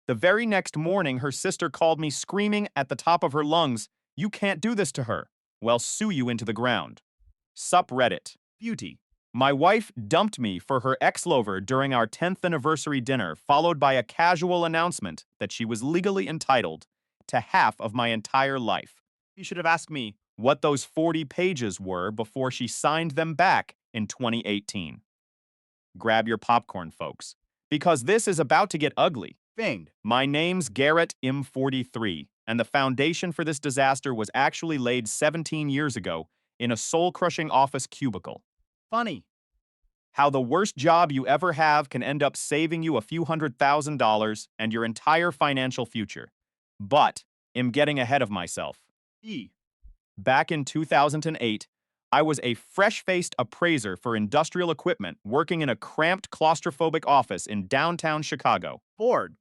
The very next morning, her sister called me screaming at the top of her lungs, "You can't do this to her. Well, sue you into the ground." Sup Reddit. Beauty. My wife dumped me for her ex-lover during our 10th anniversary dinner, followed by a casual announcement that she was legally entitled to half of my entire life. You should have asked me what those 40 pages were before she signed them back in 2018. Grab your popcorn, folks, because this is about to get ugly. Fanged. My name's Garrett M43, and the foundation for this disaster was actually laid 17 years ago in a soul-crushing office cubicle. Funny. How the worst job you ever have can end up saving you a few $100,000 and your entire financial future. But am getting ahead of myself. Back in 2008, I was a fresh-faced appraiser for industrial equipment working in a cramped, claustrophobic office in downtown Chicago. Bored.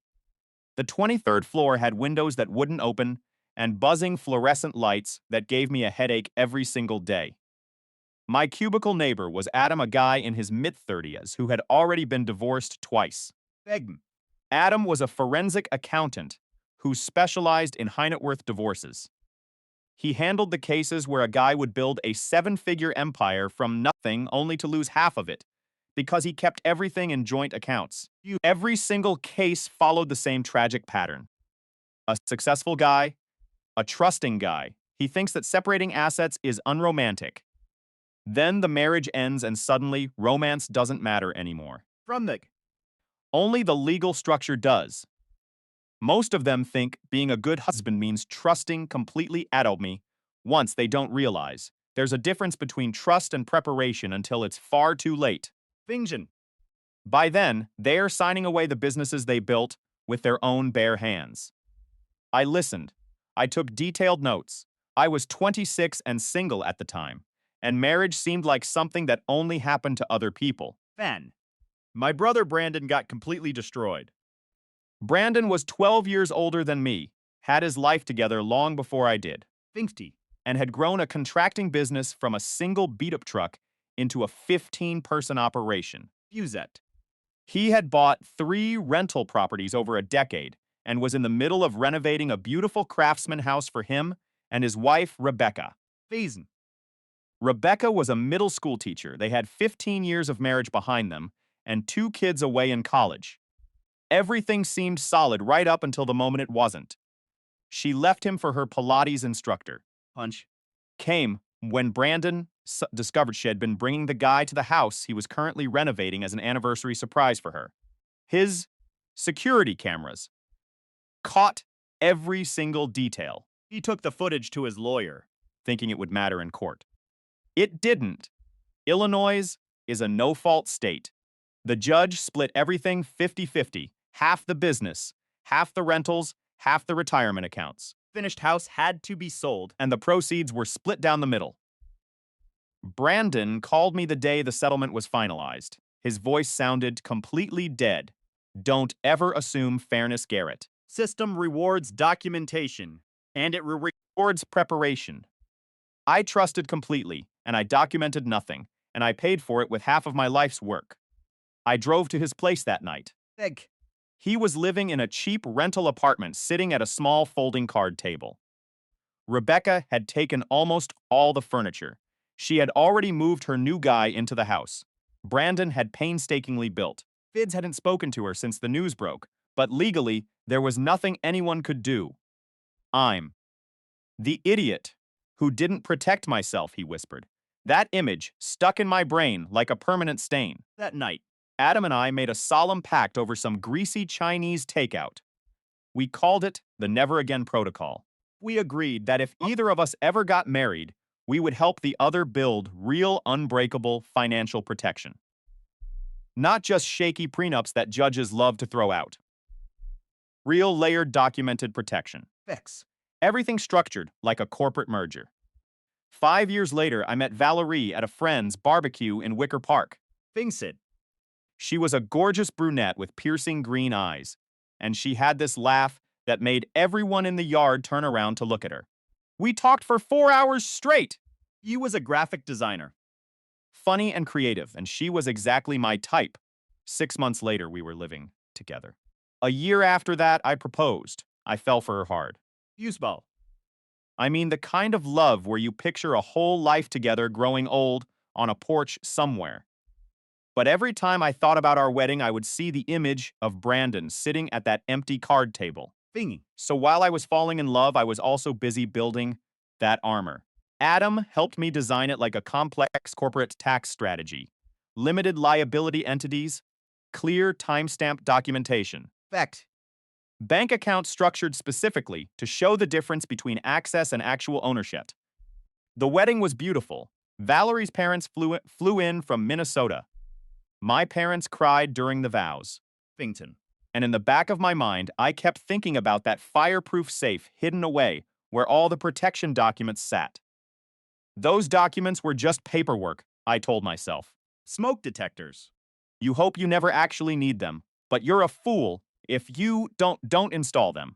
The 23rd floor had windows that wouldn't open and buzzing fluorescent lights that gave me a headache every single day. My cubicle neighbor was Adam, a guy in his mid-30s who had already been divorced twice. Adam was a forensic accountant who specialized in high-net-worth divorces. He handled the cases where a guy would build a seven-figure empire from nothing only to lose half of it, because he kept everything in joint accounts. Every single case followed the same tragic pattern. A successful guy, a trusting guy. He thinks that separating assets is unromantic. Then the marriage ends and suddenly romance doesn't matter anymore. Only the legal structure does. Most of them think being a good husband means trusting completely me once they don't realize there's a difference between trust and preparation until it's far too late. Fingen. By then, they're signing away the businesses they built with their own bare hands. I listened. I took detailed notes. I was 26 and single at the time, and marriage seemed like something that only happened to other people. My brother Brandon got completely destroyed. Brandon was 12 years older than me, had his life together long before I did, and had grown a contracting business from a single beat-up truck into a 15-person operation. He had bought 3 rental properties over a decade and was in the middle of renovating a beautiful craftsman house for him and his wife, Rebecca. Rebecca was a middle school teacher. They had 15 years of marriage behind them and 2 kids away in college. Everything seemed solid right up until the moment it wasn't. She left him for her Pilates instructor. Came when Brandon discovered she had been bringing the guy to the house he was currently renovating as an anniversary surprise for her. His security cameras caught every single detail. He took the footage to his lawyer, thinking it would matter in court. It didn't. Illinois is a no-fault state. The judge split everything 50-50, half the business, half the rentals, half the retirement accounts. Finished house had to be sold, and the proceeds were split down the middle. Brandon called me the day the settlement was finalized. His voice sounded completely dead. Don't ever assume fairness, Garrett. System rewards documentation, and it rewards preparation. I trusted completely, and I documented nothing, and I paid for it with half of my life's work. I drove to his place that night. He was living in a cheap rental apartment sitting at a small folding card table. Rebecca had taken almost all the furniture. She had already moved her new guy into the house. Brandon had painstakingly built. Fids hadn't spoken to her since the news broke, but legally, there was nothing anyone could do. I'm the idiot who didn't protect myself, he whispered. That image stuck in my brain like a permanent stain. That night, Adam and I made a solemn pact over some greasy Chinese takeout. We called it the Never Again Protocol. We agreed that if either of us ever got married, we would help the other build real, unbreakable financial protection. Not just shaky prenups that judges love to throw out. Real, layered, documented protection. Everything structured like a corporate merger. 5 years later, I met Valerie at a friend's barbecue in Wicker Park. She was a gorgeous brunette with piercing green eyes, and she had this laugh that made everyone in the yard turn around to look at her. We talked for 4 hours straight. You was a graphic designer. Funny and creative, and she was exactly my type. 6 months later, we were living together. A year after that, I proposed. I fell for her hard. Fuseball. I mean, the kind of love where you picture a whole life together growing old on a porch somewhere. But every time I thought about our wedding, I would see the image of Brandon sitting at that empty card table. Thingy. So while I was falling in love, I was also busy building that armor. Adam helped me design it like a complex corporate tax strategy. Limited liability entities, clear timestamp documentation. Fact. Bank accounts structured specifically to show the difference between access and actual ownership. The wedding was beautiful. Valerie's parents flew in from Minnesota. My parents cried during the vows. Fington. And in the back of my mind, I kept thinking about that fireproof safe hidden away where all the protection documents sat. Those documents were just paperwork, I told myself. Smoke detectors. You hope you never actually need them, but you're a fool if you don't install them.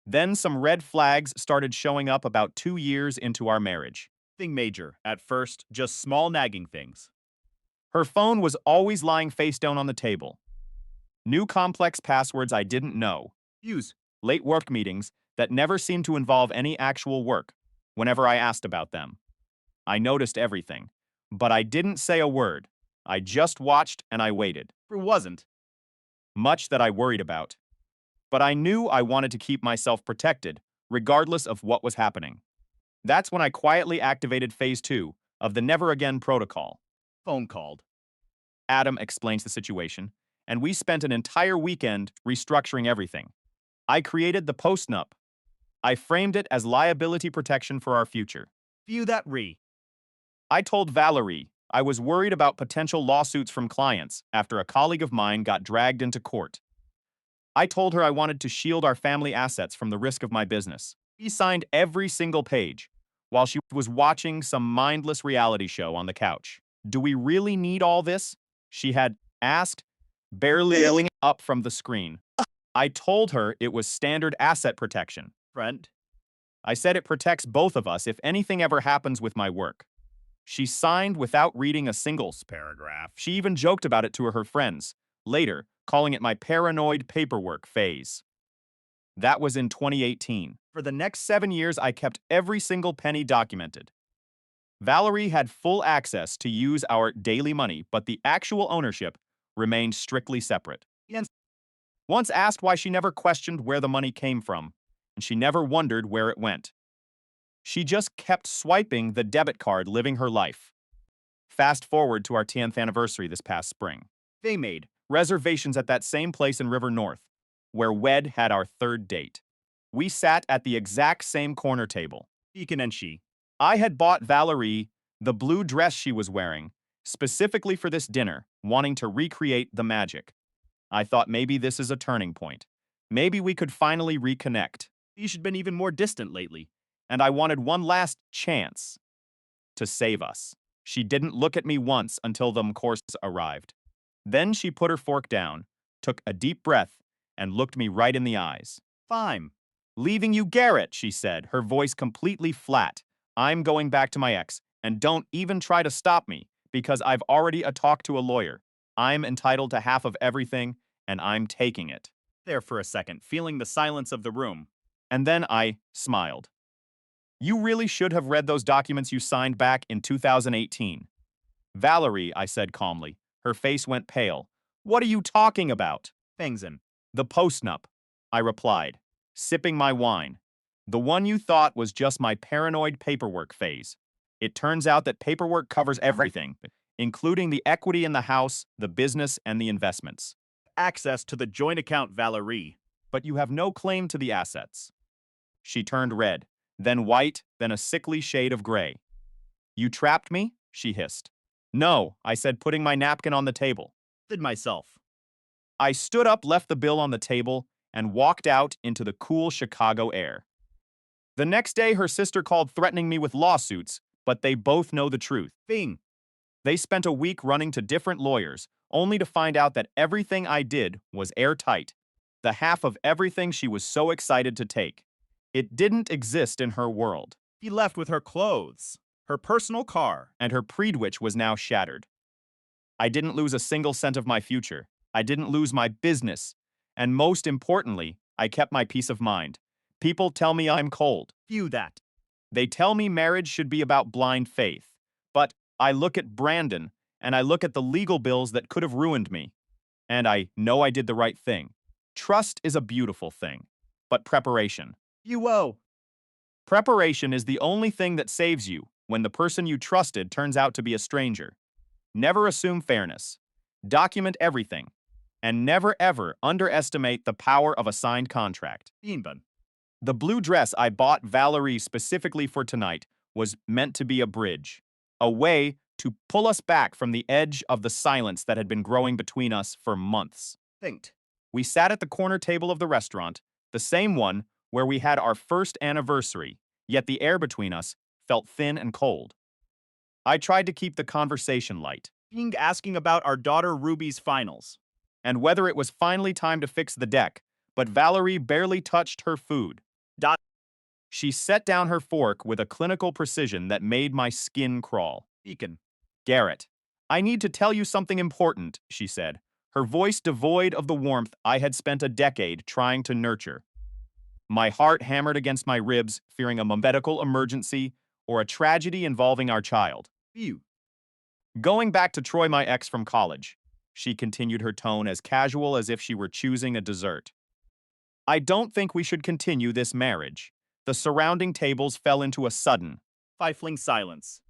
Then some red flags started showing up about 2 years into our marriage. Thing major. At first, just small nagging things. Her phone was always lying face down on the table. New complex passwords I didn't know. Fuse. Late work meetings that never seemed to involve any actual work whenever I asked about them. I noticed everything, but I didn't say a word. I just watched and I waited. It wasn't. Much that I worried about. But I knew I wanted to keep myself protected, regardless of what was happening. That's when I quietly activated Phase 2 of the Never Again protocol. Phone called. Adam explains the situation, and we spent an entire weekend restructuring everything. I created the postnup. I framed it as liability protection for our future. View that re. I told Valerie I was worried about potential lawsuits from clients after a colleague of mine got dragged into court. I told her I wanted to shield our family assets from the risk of my business. She signed every single page while she was watching some mindless reality show on the couch. Do we really need all this? She had asked, barely yelling up from the screen. I told her it was standard asset protection. Friend. I said it protects both of us if anything ever happens with my work. She signed without reading a single paragraph. She even joked about it to her friends, later calling it my paranoid paperwork phase. That was in 2018. For the next 7 years, I kept every single penny documented. Valerie had full access to use our daily money, but the actual ownership remained strictly separate. Yes. Once asked why she never questioned where the money came from, and she never wondered where it went. She just kept swiping the debit card, living her life. Fast forward to our 10th anniversary this past spring. They made reservations at that same place in River North, where Wed had our third date. We sat at the exact same corner table. Beacon and she. I had bought Valerie the blue dress she was wearing, specifically for this dinner, wanting to recreate the magic. I thought maybe this is a turning point. Maybe we could finally reconnect. These had been even more distant lately. And I wanted one last chance to save us. She didn't look at me once until the course arrived. Then she put her fork down, took a deep breath, and looked me right in the eyes. Fine. Leaving you, Garrett, she said, her voice completely flat. I'm going back to my ex, and don't even try to stop me, because I've already talked to a lawyer. I'm entitled to half of everything, and I'm taking it. There for a second, feeling the silence of the room. And then I smiled. You really should have read those documents you signed back in 2018. Valerie, I said calmly. Her face went pale. What are you talking about? Fangzen. The postnup, I replied, sipping my wine. The one you thought was just my paranoid paperwork phase. It turns out that paperwork covers everything, including the equity in the house, the business, and the investments. Access to the joint account, Valerie. But you have no claim to the assets. She turned red, then white, then a sickly shade of gray. You trapped me? She hissed. No, I said, putting my napkin on the table. Did myself. I stood up, left the bill on the table, and walked out into the cool Chicago air. The next day, her sister called threatening me with lawsuits, but they both know the truth. Bing. They spent a week running to different lawyers, only to find out that everything I did was airtight. The half of everything she was so excited to take. It didn't exist in her world. He left with her clothes, her personal car, and her Predwitch was now shattered. I didn't lose a single cent of my future. I didn't lose my business. And most importantly, I kept my peace of mind. People tell me I'm cold. View that. They tell me marriage should be about blind faith. But I look at Brandon, and I look at the legal bills that could have ruined me. And I know I did the right thing. Trust is a beautiful thing. But preparation. You owe. Preparation is the only thing that saves you when the person you trusted turns out to be a stranger. Never assume fairness. Document everything. And never ever underestimate the power of a signed contract. Inban. The blue dress I bought Valerie specifically for tonight was meant to be a bridge, a way to pull us back from the edge of the silence that had been growing between us for months. Thinked. We sat at the corner table of the restaurant, the same one where we had our first anniversary, yet the air between us felt thin and cold. I tried to keep the conversation light, Being asking about our daughter Ruby's finals. and whether it was finally time to fix the deck, but Valerie barely touched her food. Dot. She set down her fork with a clinical precision that made my skin crawl. Beacon. Garrett, I need to tell you something important, she said, her voice devoid of the warmth I had spent a decade trying to nurture. My heart hammered against my ribs, fearing a medical emergency or a tragedy involving our child. View. Going back to Troy, my ex from college, she continued, her tone as casual as if she were choosing a dessert. I don't think we should continue this marriage. The surrounding tables fell into a sudden, Fifling silence.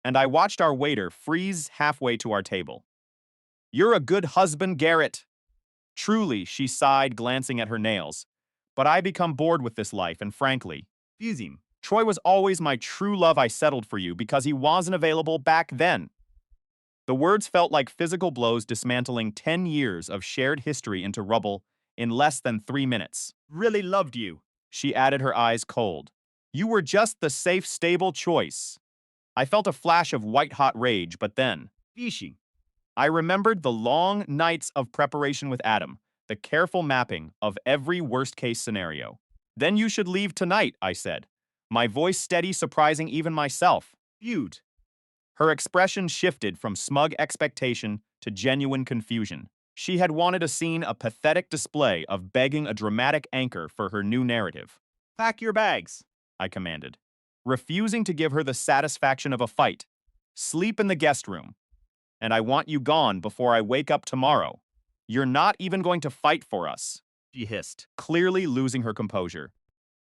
and I watched our waiter freeze halfway to our table. You're a good husband, Garrett. Truly, she sighed, glancing at her nails. But I become bored with this life, and frankly, Fusing. Troy was always my true love. I settled for you because he wasn't available back then. The words felt like physical blows, dismantling 10 years of shared history into rubble in less than 3 minutes. Really loved you. She added, her eyes cold. You were just the safe, stable choice. I felt a flash of white-hot rage, but then Fishing. I remembered the long nights of preparation with Adam, the careful mapping of every worst-case scenario. Then you should leave tonight, I said, my voice steady, surprising even myself. Feud. Her expression shifted from smug expectation to genuine confusion. She had wanted a scene, a pathetic display of begging a dramatic anchor for her new narrative. Pack your bags. I commanded, refusing to give her the satisfaction of a fight. Sleep in the guest room. And I want you gone before I wake up tomorrow. You're not even going to fight for us. She hissed. Clearly losing her composure.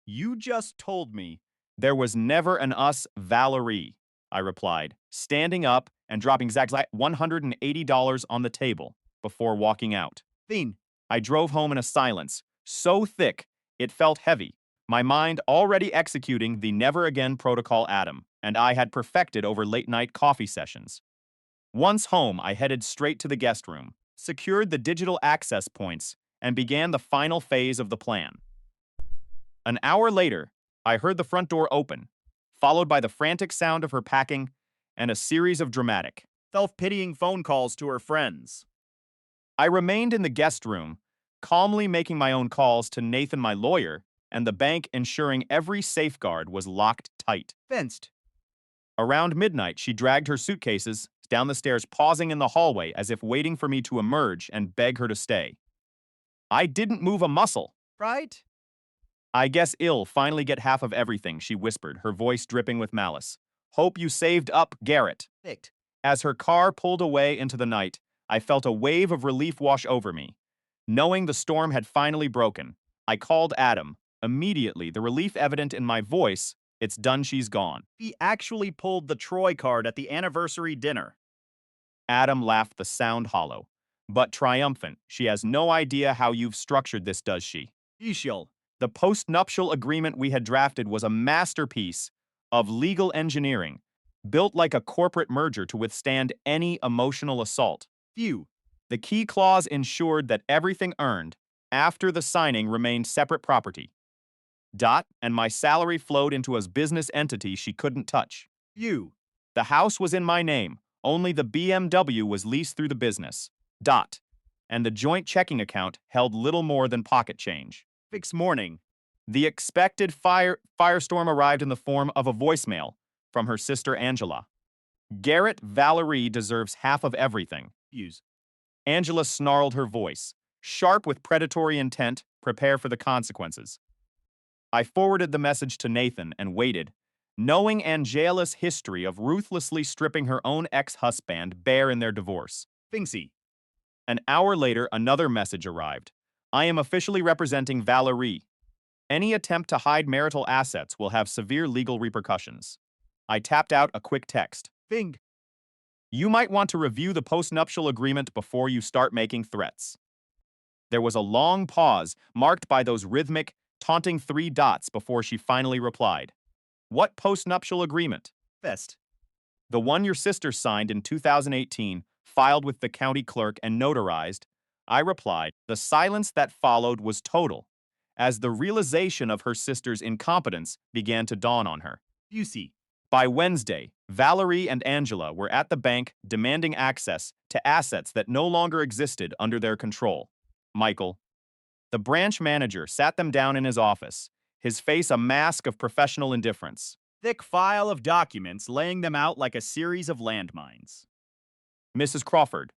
You just told me. There was never an us, Valerie, I replied, standing up and dropping exactly $180 on the table before walking out. Thin. I drove home in a silence, so thick it felt heavy, my mind already executing the never again protocol Adam, and I had perfected over late-night coffee sessions. Once home, I headed straight to the guest room, secured the digital access points, and began the final phase of the plan. An hour later, I heard the front door open, followed by the frantic sound of her packing and a series of dramatic, Self-pitying phone calls to her friends. I remained in the guest room, calmly making my own calls to Nathan, my lawyer, and the bank, ensuring every safeguard was locked tight. Fenced. Around midnight, she dragged her suitcases down the stairs, pausing in the hallway as if waiting for me to emerge and beg her to stay. I didn't move a muscle. Right? I guess I'll finally get half of everything, she whispered, her voice dripping with malice. Hope you saved up, Garrett. Picked. As her car pulled away into the night, I felt a wave of relief wash over me. Knowing the storm had finally broken, I called Adam. Immediately, the relief evident in my voice, it's done, she's gone. He actually pulled the Troy card at the anniversary dinner. Adam laughed, the sound hollow, but triumphant. She has no idea how you've structured this, does she? Ishil. The post-nuptial agreement we had drafted was a masterpiece of legal engineering, built like a corporate merger to withstand any emotional assault. Few. The key clause ensured that everything earned after the signing remained separate property. And my salary flowed into a business entity she couldn't touch. Few. The house was in my name, only the BMW was leased through the business. And the joint checking account held little more than pocket change. Fix morning. The expected firestorm arrived in the form of a voicemail from her sister Angela. Garrett, Valerie deserves half of everything. Use. Angela snarled, her voice Sharp with predatory intent, prepare for the consequences. I forwarded the message to Nathan and waited, knowing Angela's history of ruthlessly stripping her own ex-husband bare in their divorce. Finksy. An hour later, another message arrived. I am officially representing Valerie. Any attempt to hide marital assets will have severe legal repercussions. I tapped out a quick text. Fing. You might want to review the postnuptial agreement before you start making threats. There was a long pause, marked by those rhythmic, taunting 3 dots before she finally replied. What postnuptial agreement? Best. The one your sister signed in 2018, filed with the county clerk and notarized. I replied, the silence that followed was total, as the realization of her sister's incompetence began to dawn on her. Busey. By Wednesday, Valerie and Angela were at the bank demanding access to assets that no longer existed under their control. Michael. The branch manager sat them down in his office, his face a mask of professional indifference. Thick file of documents laying them out like a series of landmines. Mrs. Crawford.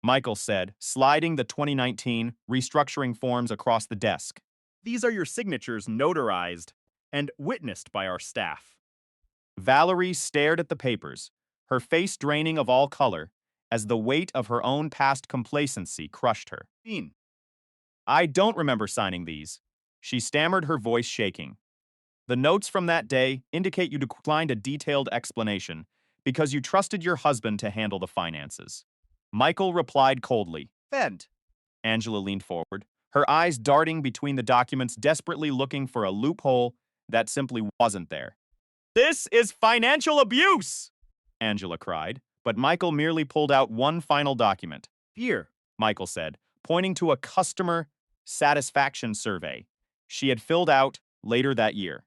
Michael said, sliding the 2019 restructuring forms across the desk. These are your signatures notarized and witnessed by our staff. Valerie stared at the papers, her face draining of all color, as the weight of her own past complacency crushed her. Bean. I don't remember signing these. She stammered, her voice shaking. The notes from that day indicate you declined a detailed explanation because you trusted your husband to handle the finances. Michael replied coldly. Fend. Angela leaned forward, her eyes darting between the documents, desperately looking for a loophole that simply wasn't there. This is financial abuse! Angela cried, but Michael merely pulled out one final document. Here, Michael said, pointing to a customer satisfaction survey she had filled out later that year.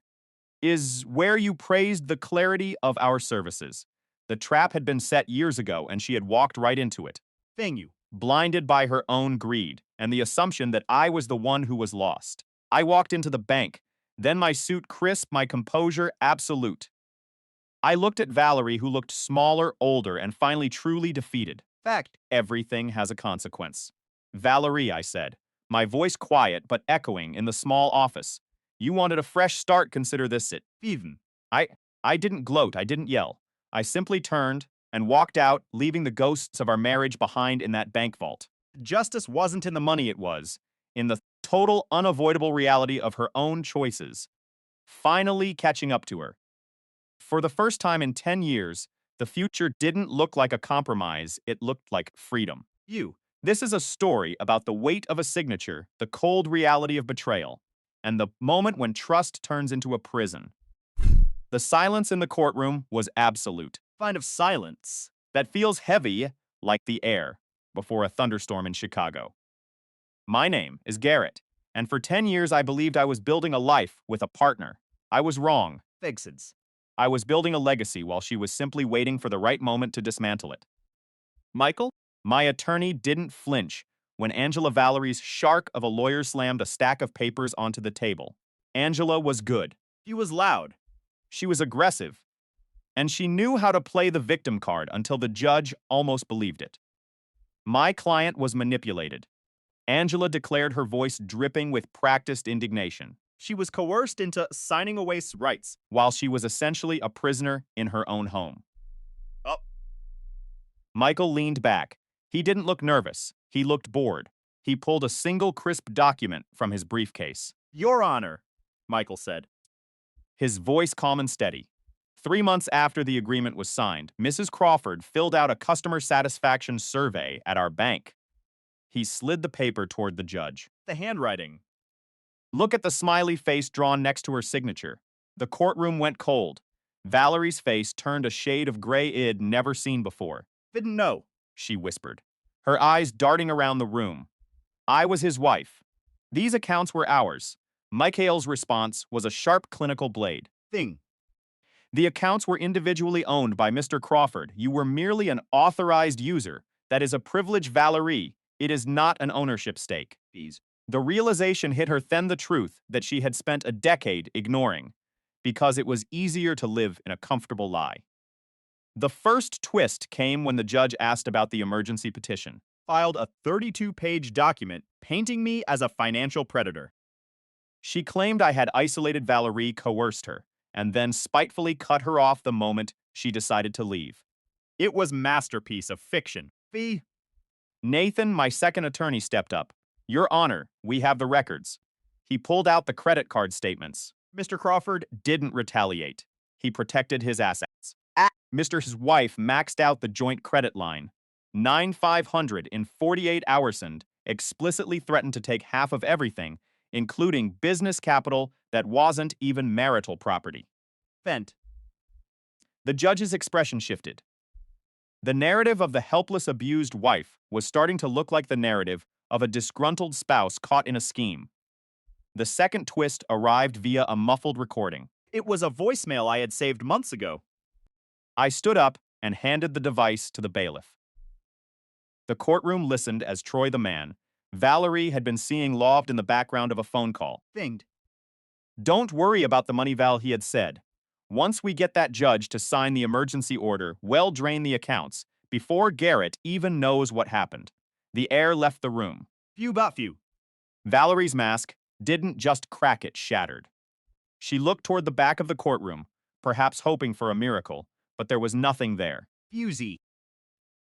Is where you praised the clarity of our services. The trap had been set years ago, and she had walked right into it. Fang you. Blinded by her own greed and the assumption that I was the one who was lost. I walked into the bank, then my suit crisp, my composure absolute. I looked at Valerie, who looked smaller, older, and finally truly defeated. Fact. Everything has a consequence. Valerie, I said, my voice quiet but echoing in the small office. You wanted a fresh start, consider this it. Even. I didn't gloat, I didn't yell. I simply turned and walked out, leaving the ghosts of our marriage behind in that bank vault. Justice wasn't in the money, it was in the total, unavoidable reality of her own choices, finally catching up to her. For the first time in 10 years, the future didn't look like a compromise, it looked like freedom. This is a story about the weight of a signature, the cold reality of betrayal, and the moment when trust turns into a prison. The silence in the courtroom was absolute. Kind of silence that feels heavy like the air before a thunderstorm in Chicago. My name is Garrett, and for 10 years I believed I was building a life with a partner. I was wrong. Fixins. I was building a legacy while she was simply waiting for the right moment to dismantle it. Michael? My attorney didn't flinch when Angela Valerie's shark of a lawyer slammed a stack of papers onto the table. Angela was good. She was loud. She was aggressive. And she knew how to play the victim card until the judge almost believed it. My client was manipulated. Angela declared, her voice dripping with practiced indignation. She was coerced into signing away rights, while she was essentially a prisoner in her own home. Oh. Michael leaned back. He didn't look nervous. He looked bored. He pulled a single crisp document from his briefcase. Your Honor, Michael said. His voice calm and steady. 3 months after the agreement was signed, Mrs. Crawford filled out a customer satisfaction survey at our bank. He slid the paper toward the judge. The handwriting. Look at the smiley face drawn next to her signature. The courtroom went cold. Valerie's face turned a shade of gray I'd never seen before. Didn't know, she whispered, her eyes darting around the room. I was his wife. These accounts were ours. Michael's response was a sharp clinical blade. Thing. The accounts were individually owned by Mr. Crawford. You were merely an authorized user. That is a privilege, Valerie. It is not an ownership stake. The realization hit her then, the truth that she had spent a decade ignoring, because it was easier to live in a comfortable lie. The first twist came when the judge asked about the emergency petition. filed a 32-page document painting me as a financial predator. She claimed I had isolated Valerie, coerced her, and then spitefully cut her off the moment she decided to leave. It was masterpiece of fiction. Fee. Nathan, my second attorney, stepped up. Your Honor, we have the records. He pulled out the credit card statements. Mr. Crawford, Didn't retaliate. He protected his assets. His wife maxed out the joint credit line. 9,500 in 48 hours and explicitly threatened to take half of everything, including business capital that wasn't even marital property. Fent. The judge's expression shifted. The narrative of the helpless abused wife was starting to look like the narrative of a disgruntled spouse caught in a scheme. The second twist arrived via a muffled recording. It was a voicemail I had saved months ago. I stood up and handed the device to the bailiff. The courtroom listened as Troy the man, Valerie, had been seeing lobbed in the background of a phone call. Thinged. Don't worry about the money, Val, he had said. Once we get that judge to sign the emergency order, we'll drain the accounts before Garrett even knows what happened. The air left the room. Few but few. Valerie's mask didn't just crack, it shattered. She looked toward the back of the courtroom, perhaps hoping for a miracle, but there was nothing there. Fusey.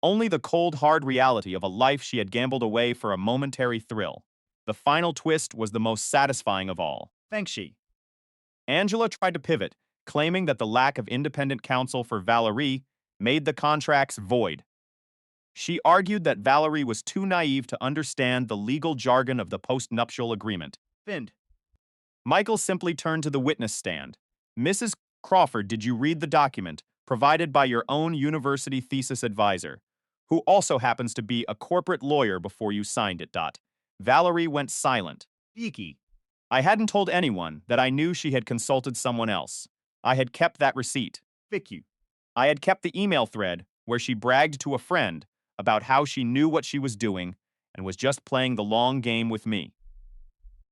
Only the cold, hard reality of a life she had gambled away for a momentary thrill. The final twist was the most satisfying of all. Thanks she. Angela tried to pivot, claiming that the lack of independent counsel for Valerie made the contracts void. She argued that Valerie was too naive to understand the legal jargon of the postnuptial agreement. Find. Michael simply turned to the witness stand. Mrs. Crawford, did you read the document provided by your own university thesis advisor, who also happens to be a corporate lawyer before you signed it? Valerie went silent. Beaky. I hadn't told anyone that I knew she had consulted someone else. I had kept that receipt. Fick. I had kept the email thread where she bragged to a friend about how she knew what she was doing and was just playing the long game with me.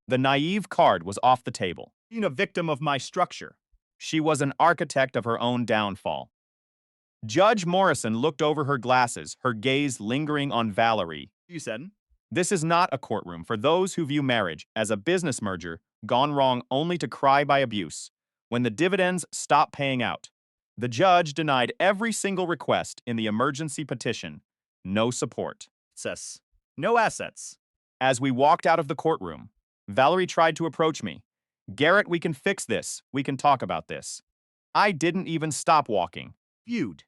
The naive card was off the table. Being a victim of my structure. She was an architect of her own downfall. Judge Morrison looked over her glasses, her gaze lingering on Valerie. You said? This is not a courtroom for those who view marriage as a business merger gone wrong only to cry by abuse when the dividends stop paying out. The judge denied every single request in the emergency petition. No support. Sus. No assets. As we walked out of the courtroom, Valerie tried to approach me. Garrett, we can fix this. We can talk about this. I didn't even stop walking. Feud.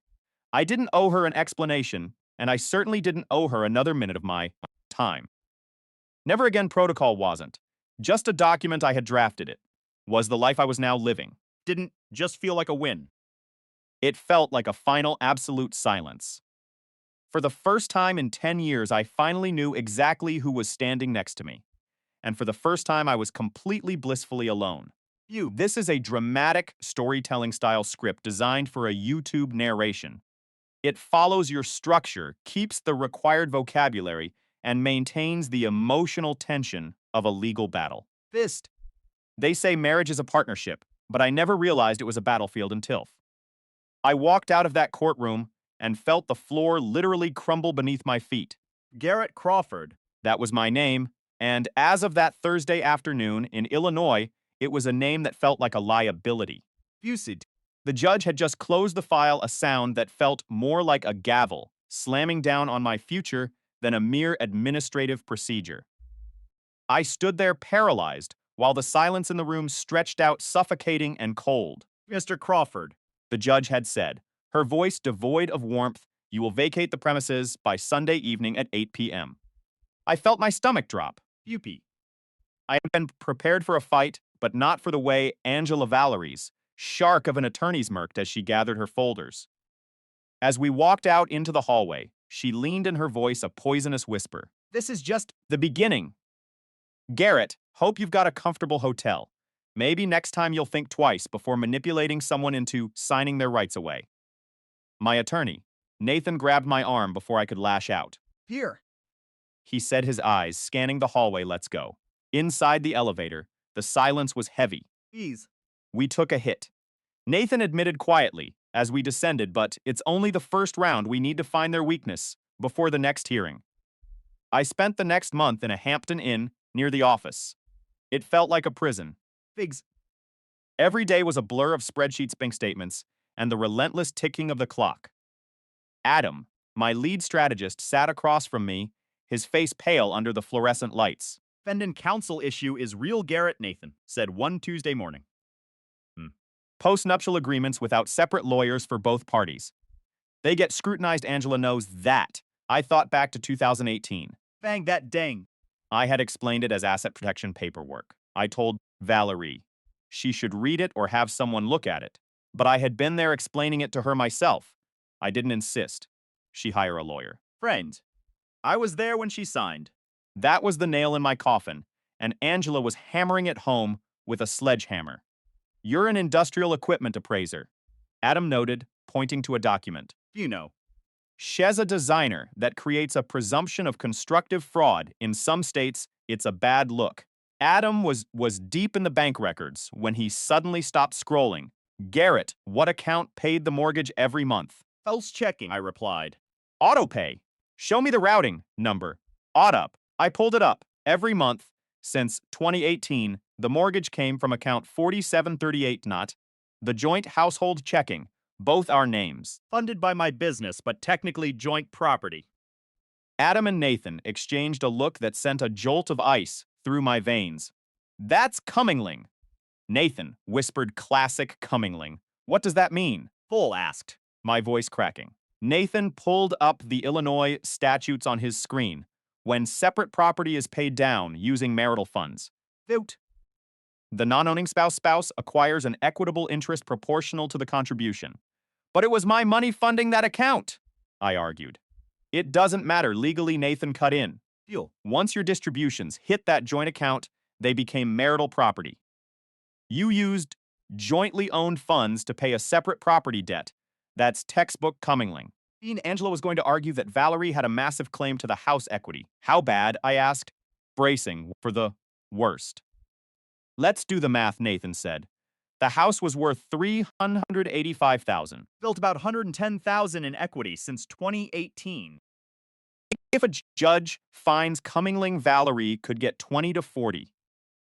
I didn't owe her an explanation, and I certainly didn't owe her another minute of my time. Never Again protocol wasn't. Just a document I had drafted. It was the life I was now living. Didn't just feel like a win. It felt like a final absolute silence. For the first time in 10 years, I finally knew exactly who was standing next to me. And for the first time, I was completely blissfully alone. This is a dramatic storytelling style script designed for a YouTube narration. It follows your structure, keeps the required vocabulary, and maintains the emotional tension of a legal battle. Fist. They say marriage is a partnership, but I never realized it was a battlefield until I walked out of that courtroom and felt the floor literally crumble beneath my feet. Garrett Crawford. That was my name, and as of that Thursday afternoon in Illinois, it was a name that felt like a liability. Fused. The judge had just closed the file, a sound that felt more like a gavel, slamming down on my future than a mere administrative procedure. I stood there paralyzed while the silence in the room stretched out suffocating and cold. Mr. Crawford. The judge had said, her voice devoid of warmth, you will vacate the premises by Sunday evening at 8 p.m. I felt my stomach drop. Youpie. I had been prepared for a fight, but not for the way Angela Valerie's, shark of an attorney's murked as she gathered her folders. As we walked out into the hallway, she leaned in her voice a poisonous whisper. This is just the beginning. Garrett, hope you've got a comfortable hotel. Maybe next time you'll think twice before manipulating someone into signing their rights away. My attorney, Nathan, grabbed my arm before I could lash out. Here. He said, his eyes scanning the hallway. Let's go. Inside the elevator, the silence was heavy. Ease. We took a hit. Nathan admitted quietly as we descended, but it's only the first round. We need to find their weakness before the next hearing. I spent the next month in a Hampton Inn near the office. It felt like a prison. Figs. Every day was a blur of spreadsheets, bank statements, and the relentless ticking of the clock. Adam, my lead strategist, sat across from me, his face pale under the fluorescent lights. Fendon Council issue is real, Garrett, Nathan said one Tuesday morning. Post-nuptial agreements without separate lawyers for both parties. They get scrutinized. Angela knows that. I thought back to 2018. Bang that dang. I had explained it as asset protection paperwork. I told Valerie she should read it or have someone look at it. But I had been there explaining it to her myself. I didn't insist. She hire a lawyer. Friend, I was there when she signed. That was the nail in my coffin, and Angela was hammering it home with a sledgehammer. You're an industrial equipment appraiser, Adam noted, pointing to a document. You know. She's a designer that creates a presumption of constructive fraud. In some states, it's a bad look. Adam was deep in the bank records when he suddenly stopped scrolling. Garrett, what account paid the mortgage every month? Pulse checking, I replied. AutoPay. Show me the routing number. AutoUp. I pulled it up. Every month since 2018, the mortgage came from account 4738, not the joint household checking, both our names. Funded by my business, but technically joint property. Adam and Nathan exchanged a look that sent a jolt of ice through my veins. That's Cummingling. Nathan whispered classic Cummingling. What does that mean? Full asked, my voice cracking. Nathan pulled up the Illinois statutes on his screen. When separate property is paid down using marital funds. Vote. The non-owning spouse acquires an equitable interest proportional to the contribution. But it was my money funding that account, I argued. It doesn't matter legally, Nathan cut in. Deal. Once your distributions hit that joint account, they became marital property. You used jointly owned funds to pay a separate property debt. That's textbook Cummingling. Angela was going to argue that Valerie had a massive claim to the house equity. How bad, I asked, bracing for the worst. Let's do the math, Nathan said. The house was worth $385,000. Built about $110,000 in equity since 2018. If a judge finds Cummingling, Valerie could get 20 to 40.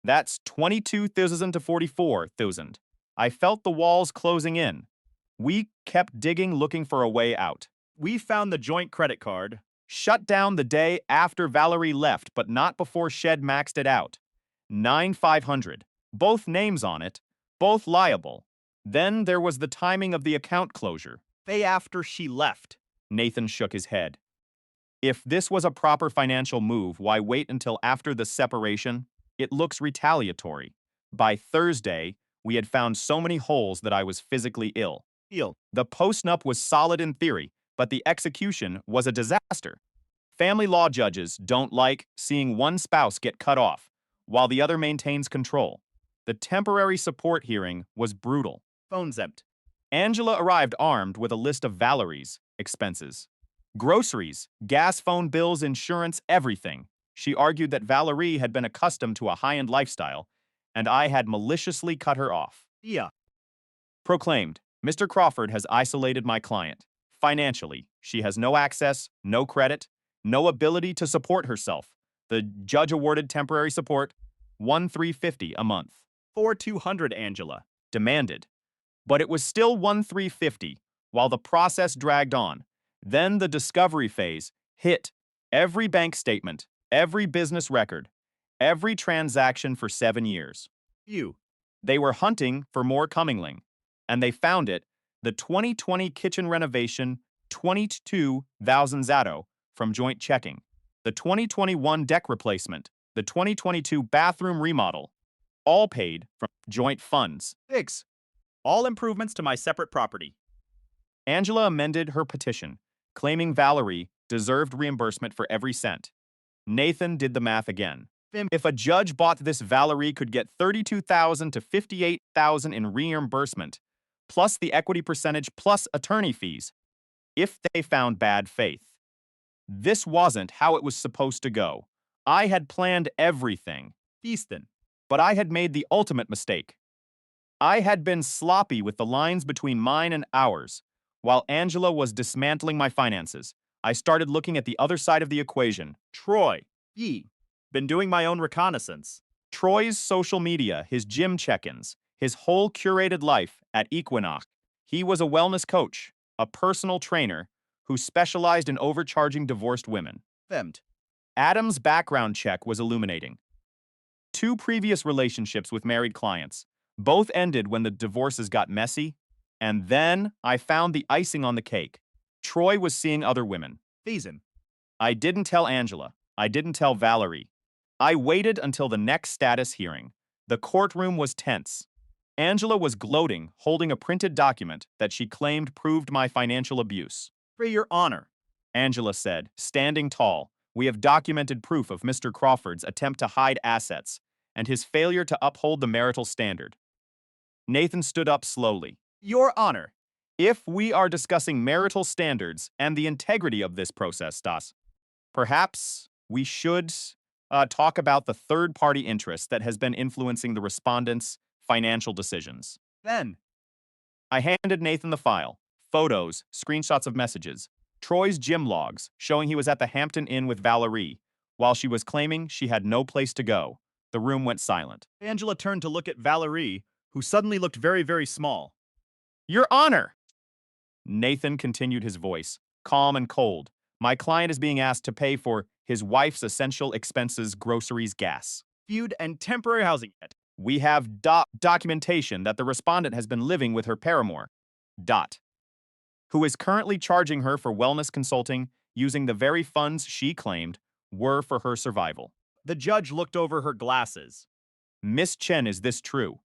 That's 22,000 to 44,000. I felt the walls closing in. We kept digging, looking for a way out. We found the joint credit card. Shut down the day after Valerie left, but not before Shed maxed it out. 9,500. Both names on it, both liable. Then there was the timing of the account closure. Day after she left. Nathan shook his head. If this was a proper financial move, why wait until after the separation? It looks retaliatory. By Thursday, we had found so many holes that I was physically ill. The post-nup was solid in theory, but the execution was a disaster. Family law judges don't like seeing one spouse get cut off, while the other maintains control. The temporary support hearing was brutal. Phone's empty. Angela arrived armed with a list of Valerie's expenses. Groceries, gas, phone bills, insurance, everything. She argued that Valerie had been accustomed to a high-end lifestyle, and I had maliciously cut her off. Yeah. Proclaimed, Mr. Crawford has isolated my client. Financially, she has no access, no credit, no ability to support herself. The judge awarded temporary support, $1,350 a month. $4,200, Angela demanded. But it was still $1,350 while the process dragged on. Then the discovery phase hit. Every bank statement, every business record, every transaction for 7 years. They were hunting for more Cummingling, and they found it. The 2020 kitchen renovation, 22,000 Zato from joint checking. The 2021 deck replacement, the 2022 bathroom remodel, all paid from joint funds. All improvements to my separate property. Angela amended her petition, claiming Valerie deserved reimbursement for every cent. Nathan did the math again. If a judge bought this, Valerie could get $32,000 to $58,000 in reimbursement, plus the equity percentage, plus attorney fees, if they found bad faith. This wasn't how it was supposed to go. I had planned everything. But I had made the ultimate mistake. I had been sloppy with the lines between mine and ours, while Angela was dismantling my finances. I started looking at the other side of the equation. Troy. B. Been doing my own reconnaissance. Troy's social media, his gym check-ins, his whole curated life at Equinox. He was a wellness coach, a personal trainer who specialized in overcharging divorced women. Femmed. Adam's background check was illuminating. 2 previous relationships with married clients. Both ended when the divorces got messy. And then I found the icing on the cake. Troy was seeing other women. Thiessen. I didn't tell Angela. I didn't tell Valerie. I waited until the next status hearing. The courtroom was tense. Angela was gloating, holding a printed document that she claimed proved my financial abuse. For your honor. Angela said, standing tall, we have documented proof of Mr. Crawford's attempt to hide assets and his failure to uphold the marital standard. Nathan stood up slowly. Your honor. If we are discussing marital standards and the integrity of this process, Stas, perhaps we should talk about the third-party interest that has been influencing the respondents' financial decisions. Then. I handed Nathan the file, photos, screenshots of messages, Troy's gym logs showing he was at the Hampton Inn with Valerie, while she was claiming she had no place to go. The room went silent. Angela turned to look at Valerie, who suddenly looked very, very small. Your Honor! Nathan continued his voice, calm and cold. My client is being asked to pay for his wife's essential expenses, groceries, gas. Feud and temporary housing yet. We have documentation that the respondent has been living with her paramour, who is currently charging her for wellness consulting using the very funds she claimed were for her survival. The judge looked over her glasses. Miss Chen, is this true?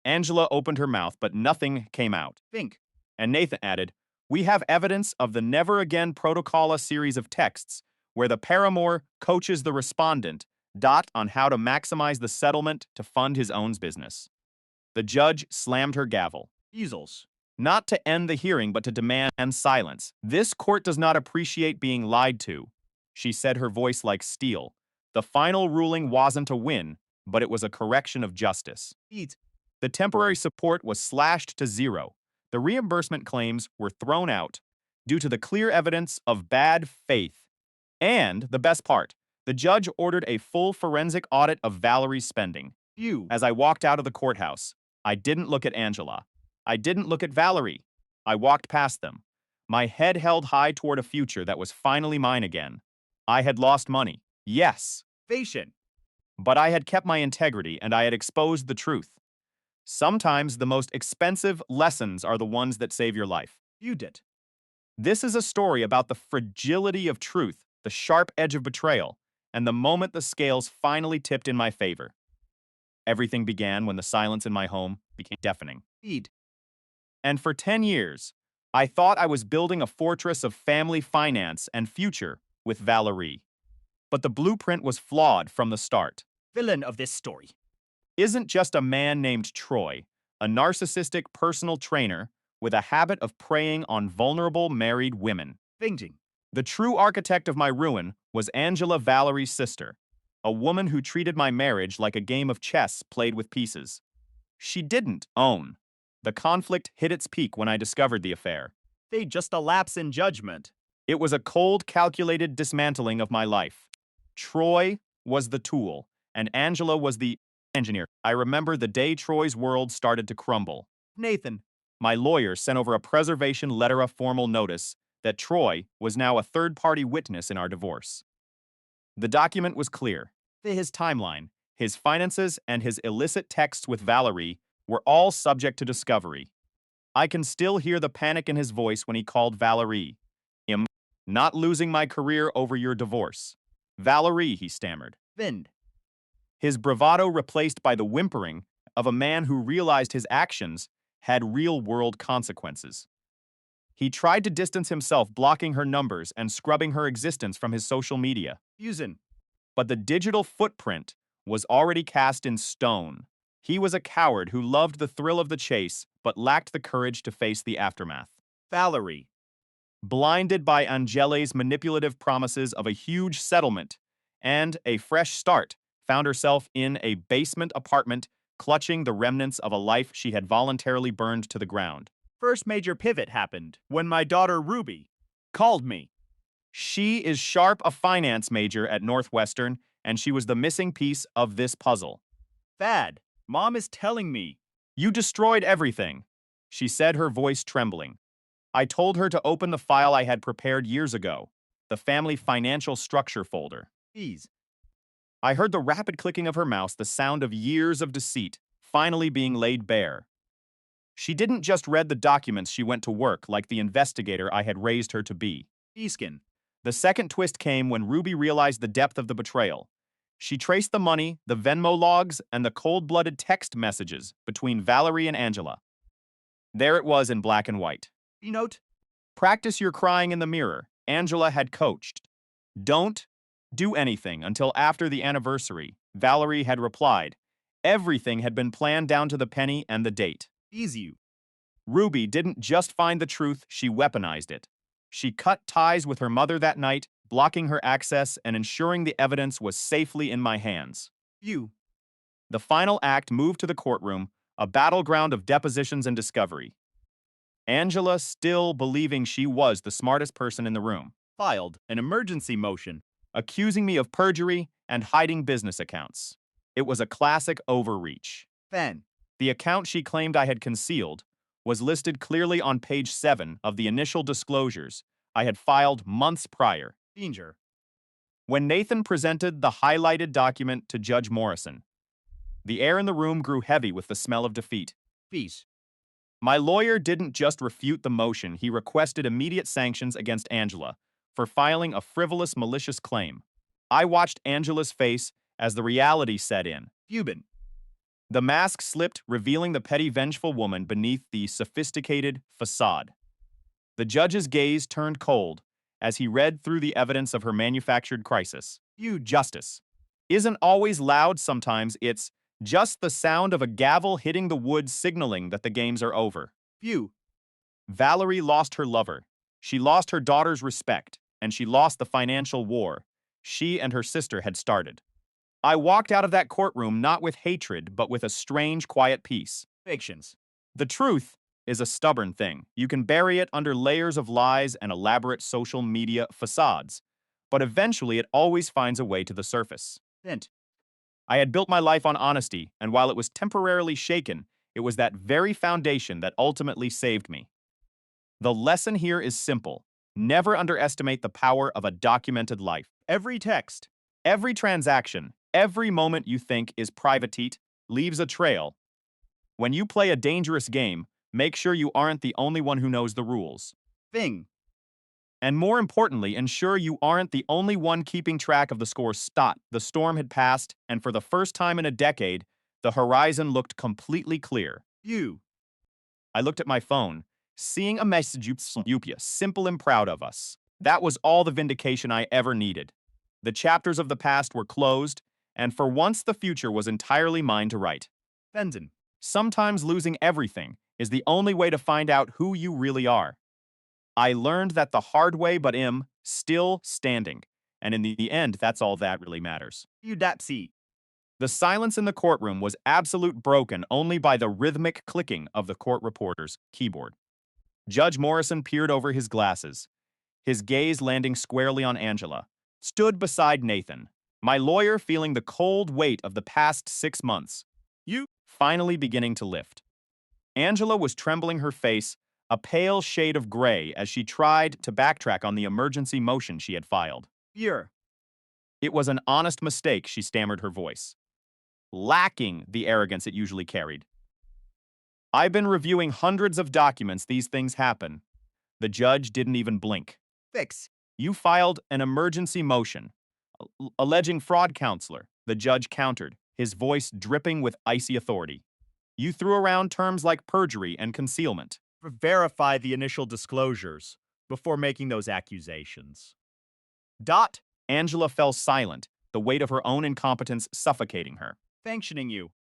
Angela opened her mouth, but nothing came out. Think. And Nathan added, we have evidence of the Never Again Protocol, a series of texts where the paramour coaches the respondent, on how to maximize the settlement to fund his own business. The judge slammed her gavel. Easels. Not to end the hearing, but to demand silence. This court does not appreciate being lied to, she said, her voice like steel. The final ruling wasn't a win, but it was a correction of justice. Eat. The temporary support was slashed to 0. The reimbursement claims were thrown out due to the clear evidence of bad faith. And the best part, the judge ordered a full forensic audit of Valerie's spending. As I walked out of the courthouse, I didn't look at Angela. I didn't look at Valerie. I walked past them, my head held high toward a future that was finally mine again. I had lost money, yes, Patient. but I had kept my integrity and I had exposed the truth. Sometimes the most expensive lessons are the ones that save your life. You did. This is a story about the fragility of truth, the sharp edge of betrayal, and the moment the scales finally tipped in my favor. Everything began when the silence in my home became deafening. Eat. And for 10 years, I thought I was building a fortress of family finance and future with Valerie. But the blueprint was flawed from the start. Villain of this story. Isn't just a man named Troy, a narcissistic personal trainer with a habit of preying on vulnerable married women. Thinking. The true architect of my ruin was Angela, Valerie's sister, a woman who treated my marriage like a game of chess played with pieces. She didn't own. The conflict hit its peak when I discovered the affair. They just a lapse in judgment. It was a cold, calculated dismantling of my life. Troy was the tool, and Angela was the engineer. I remember the day Troy's world started to crumble. Nathan. My lawyer sent over a preservation letter of formal notice that Troy was now a third-party witness in our divorce. The document was clear. His timeline, his finances, and his illicit texts with Valerie were all subject to discovery. I can still hear the panic in his voice when he called Valerie. Not losing my career over your divorce. Valerie, he stammered. Vind. His bravado replaced by the whimpering of a man who realized his actions had real-world consequences. He tried to distance himself, blocking her numbers and scrubbing her existence from his social media. Using. But the digital footprint was already cast in stone. He was a coward who loved the thrill of the chase, but lacked the courage to face the aftermath. Valerie. Blinded by Angela's manipulative promises of a huge settlement and a fresh start, found herself in a basement apartment, clutching the remnants of a life she had voluntarily burned to the ground. First major pivot happened when my daughter Ruby called me. She is sharp, a finance major at Northwestern, and she was the missing piece of this puzzle. Thad, Mom is telling me. You destroyed everything, she said, her voice trembling. I told her to open the file I had prepared years ago, the family financial structure folder. Please. I heard the rapid clicking of her mouse, the sound of years of deceit finally being laid bare. She didn't just read the documents, she went to work like the investigator I had raised her to be. Beeskin. The second twist came when Ruby realized the depth of the betrayal. She traced the money, the Venmo logs, and the cold-blooded text messages between Valerie and Angela. There it was in black and white. B-note. Practice your crying in the mirror, Angela had coached. Don't do anything until after the anniversary, Valerie had replied. Everything had been planned down to the penny and the date. Ease you. Ruby didn't just find the truth, she weaponized it. She cut ties with her mother that night, blocking her access and ensuring the evidence was safely in my hands. You. The final act moved to the courtroom, a battleground of depositions and discovery. Angela, still believing she was the smartest person in the room, Filed an emergency motion. accusing me of perjury and hiding business accounts. It was a classic overreach. Fen. The account she claimed I had concealed was listed clearly on page 7 of the initial disclosures I had filed months prior. Danger. When Nathan presented the highlighted document to Judge Morrison, the air in the room grew heavy with the smell of defeat. Peace. My lawyer didn't just refute the motion, he requested immediate sanctions against Angela for filing a frivolous, malicious claim. I watched Angela's face as the reality set in. Fubin. The mask slipped, revealing the petty, vengeful woman beneath the sophisticated facade. The judge's gaze turned cold as he read through the evidence of her manufactured crisis. You, justice, isn't always loud, sometimes it's just the sound of a gavel hitting the wood signaling that the games are over. Few. Valerie lost her lover. She lost her daughter's respect, and she lost the financial war she and her sister had started. I walked out of that courtroom not with hatred, but with a strange, quiet peace. Fictions. The truth is a stubborn thing. You can bury it under layers of lies and elaborate social media facades, but eventually it always finds a way to the surface. Hint. I had built my life on honesty, and while it was temporarily shaken, it was that very foundation that ultimately saved me. The lesson here is simple. Never underestimate the power of a documented life. Every text. Every transaction, every moment you think is privatite leaves a trail. When you play a dangerous game, make sure you aren't the only one who knows the rules. Thing. And more importantly, ensure you aren't the only one keeping track of the score. Stot. The storm had passed, and for the first time in a decade, the horizon looked completely clear. You. I looked at my phone, seeing a message, Upia, simple and proud of us. That was all the vindication I ever needed. The chapters of the past were closed, and for once the future was entirely mine to write. Fenton. Sometimes losing everything is the only way to find out who you really are. I learned that the hard way, but am still standing, and in the end, that's all that really matters. You dapsy. The silence in the courtroom was absolute, broken only by the rhythmic clicking of the court reporter's keyboard. Judge Morrison peered over his glasses, his gaze landing squarely on Angela, stood beside Nathan, my lawyer, feeling the cold weight of the past 6 months. You. Finally beginning to lift. Angela was trembling, her face a pale shade of gray as she tried to backtrack on the emergency motion she had filed. You're. It was an honest mistake, she stammered, her voice lacking the arrogance it usually carried. I've been reviewing hundreds of documents. These things happen. The judge didn't even blink. Fix. You filed an emergency motion, alleging fraud, counselor, the judge countered, his voice dripping with icy authority. You threw around terms like perjury and concealment. Verify the initial disclosures before making those accusations. Dot. Angela fell silent, the weight of her own incompetence suffocating her. Sanctioning you.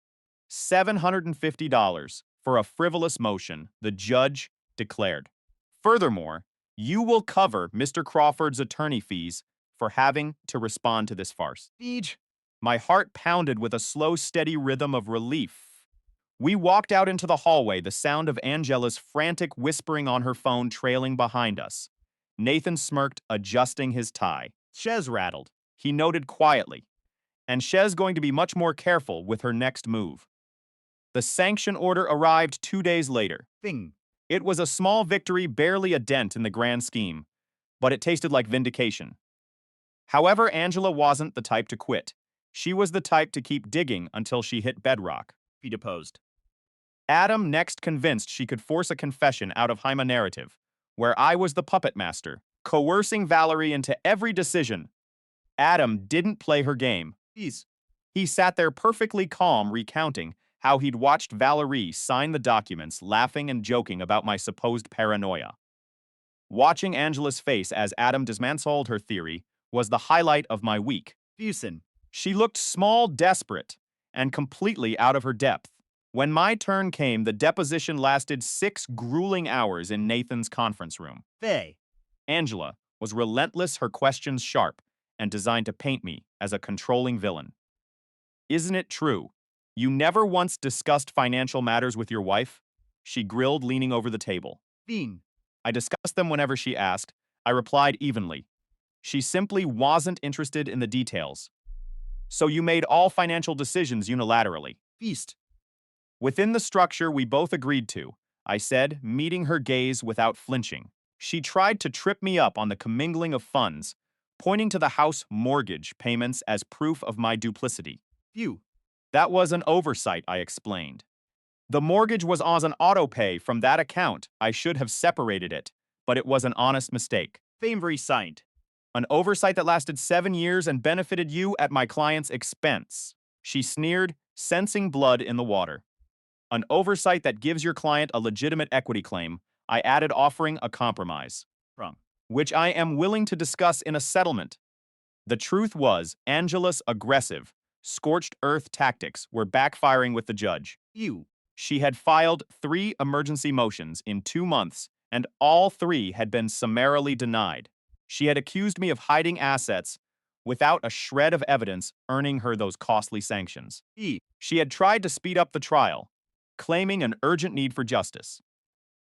$750 for a frivolous motion, the judge declared. Furthermore, you will cover Mr. Crawford's attorney fees for having to respond to this farce. Siege. My heart pounded with a slow, steady rhythm of relief. We walked out into the hallway, the sound of Angela's frantic whispering on her phone trailing behind us. Nathan smirked, adjusting his tie. Shez rattled. He noted quietly, and Shez going to be much more careful with her next move. The sanction order arrived 2 days later. Thing. It was a small victory, barely a dent in the grand scheme, but it tasted like vindication. However, Angela wasn't the type to quit. She was the type to keep digging until she hit bedrock. He deposed. Adam next convinced she could force a confession out of Haima narrative, where I was the puppet master, coercing Valerie into every decision. Adam didn't play her game. He sat there perfectly calm, recounting how he'd watched Valerie sign the documents, laughing and joking about my supposed paranoia. Watching Angela's face as Adam dismantled her theory was the highlight of my week. Fusin. She looked small, desperate, and completely out of her depth. When my turn came, the deposition lasted 6 grueling hours in Nathan's conference room. Faye. Angela was relentless, her questions sharp, and designed to paint me as a controlling villain. Isn't it true? You never once discussed financial matters with your wife? She grilled, leaning over the table. Bean. I discussed them whenever she asked. I replied evenly. She simply wasn't interested in the details. So you made all financial decisions unilaterally. Feast. Within the structure we both agreed to, I said, meeting her gaze without flinching. She tried to trip me up on the commingling of funds, pointing to the house mortgage payments as proof of my duplicity. Few. That was an oversight, I explained. The mortgage was on an auto-pay from that account. I should have separated it, but it was an honest mistake. Famery signed. An oversight that lasted 7 years and benefited you at my client's expense. She sneered, sensing blood in the water. An oversight that gives your client a legitimate equity claim, I added, offering a compromise. Wrong. Which I am willing to discuss in a settlement. The truth was, Angela's aggressive, scorched earth tactics were backfiring with the judge. You. She had filed 3 emergency motions in 2 months, and all 3 had been summarily denied. She had accused me of hiding assets without a shred of evidence, earning her those costly sanctions. She had tried to speed up the trial, claiming an urgent need for justice.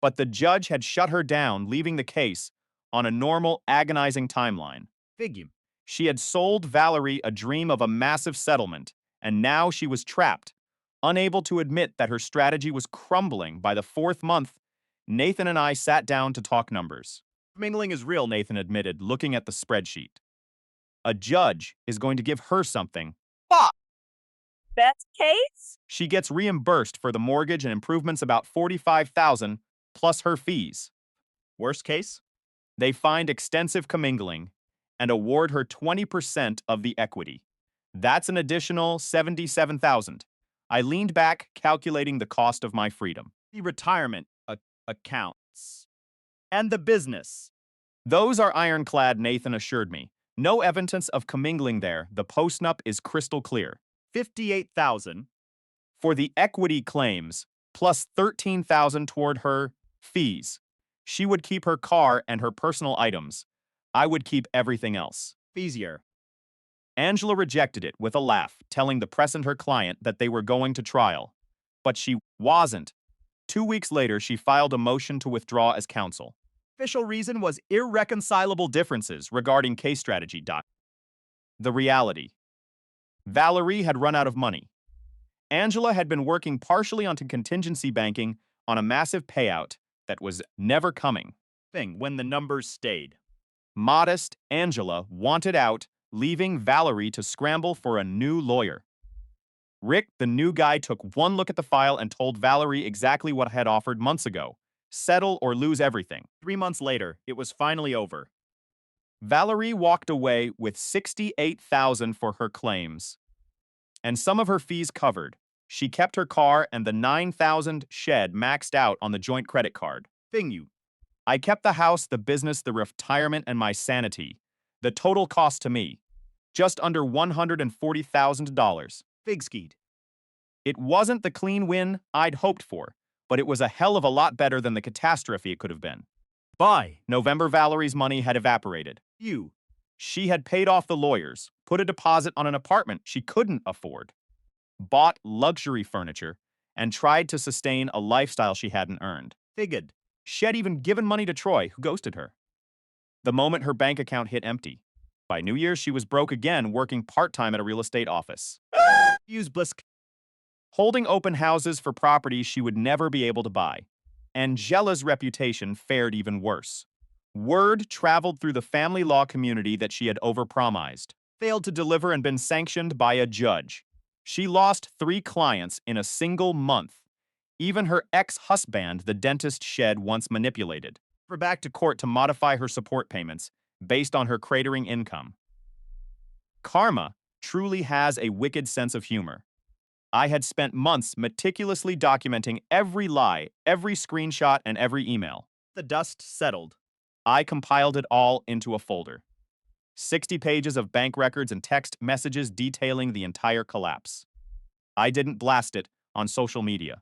But the judge had shut her down, leaving the case on a normal, agonizing timeline. Figure. She had sold Valerie a dream of a massive settlement, and now she was trapped, unable to admit that her strategy was crumbling. By the 4th month, Nathan and I sat down to talk numbers. Mingling is real, Nathan admitted, looking at the spreadsheet. A judge is going to give her something. Fuck. Best case? She gets reimbursed for the mortgage and improvements, about $45,000 plus her fees. Worst case? They find extensive commingling and award her 20% of the equity. That's an additional $77,000. I leaned back, calculating the cost of my freedom. The retirement accounts. And the business. Those are ironclad, Nathan assured me. No evidence of commingling there. The postnup is crystal clear. $58,000. For the equity claims, plus $13,000 toward her fees. She would keep her car and her personal items. I would keep everything else. Feasier. Angela rejected it with a laugh, telling the press and her client that they were going to trial. But she wasn't. 2 weeks later, she filed a motion to withdraw as counsel. Official reason was irreconcilable differences regarding case strategy. The reality. Valerie had run out of money. Angela had been working partially onto contingency banking on a massive payout that was never coming. When the numbers stayed. Modest Angela wanted out, leaving Valerie to scramble for a new lawyer. Rick, the new guy, took one look at the file and told Valerie exactly what I had offered months ago. Settle or lose everything. 3 months later, it was finally over. Valerie walked away with $68,000 for her claims, and some of her fees covered. She kept her car and the $9,000 shed maxed out on the joint credit card. I kept the house, the business, the retirement, and my sanity. The total cost to me, just under $140,000. Figskeet. It wasn't the clean win I'd hoped for, but it was a hell of a lot better than the catastrophe it could have been. By November, Valerie's money had evaporated. She had paid off the lawyers, put a deposit on an apartment she couldn't afford, bought luxury furniture, and tried to sustain a lifestyle she hadn't earned. Figured. She had even given money to Troy, who ghosted her. the moment her bank account hit empty. By New Year's, she was broke again, working part-time at a real estate office. Use Bliss. Holding open houses for properties she would never be able to buy. Angela's reputation fared even worse. Word traveled through the family law community that she had overpromised, failed to deliver, and been sanctioned by a judge. She lost 3 clients in a single month. Even her ex-husband, the dentist shed once manipulated her back to court to modify her support payments based on her cratering income. Karma truly has a wicked sense of humor. I had spent months meticulously documenting every lie, every screenshot, and every email. The dust settled. I compiled it all into a folder. 60 pages of bank records and text messages detailing the entire collapse. I didn't blast it on social media.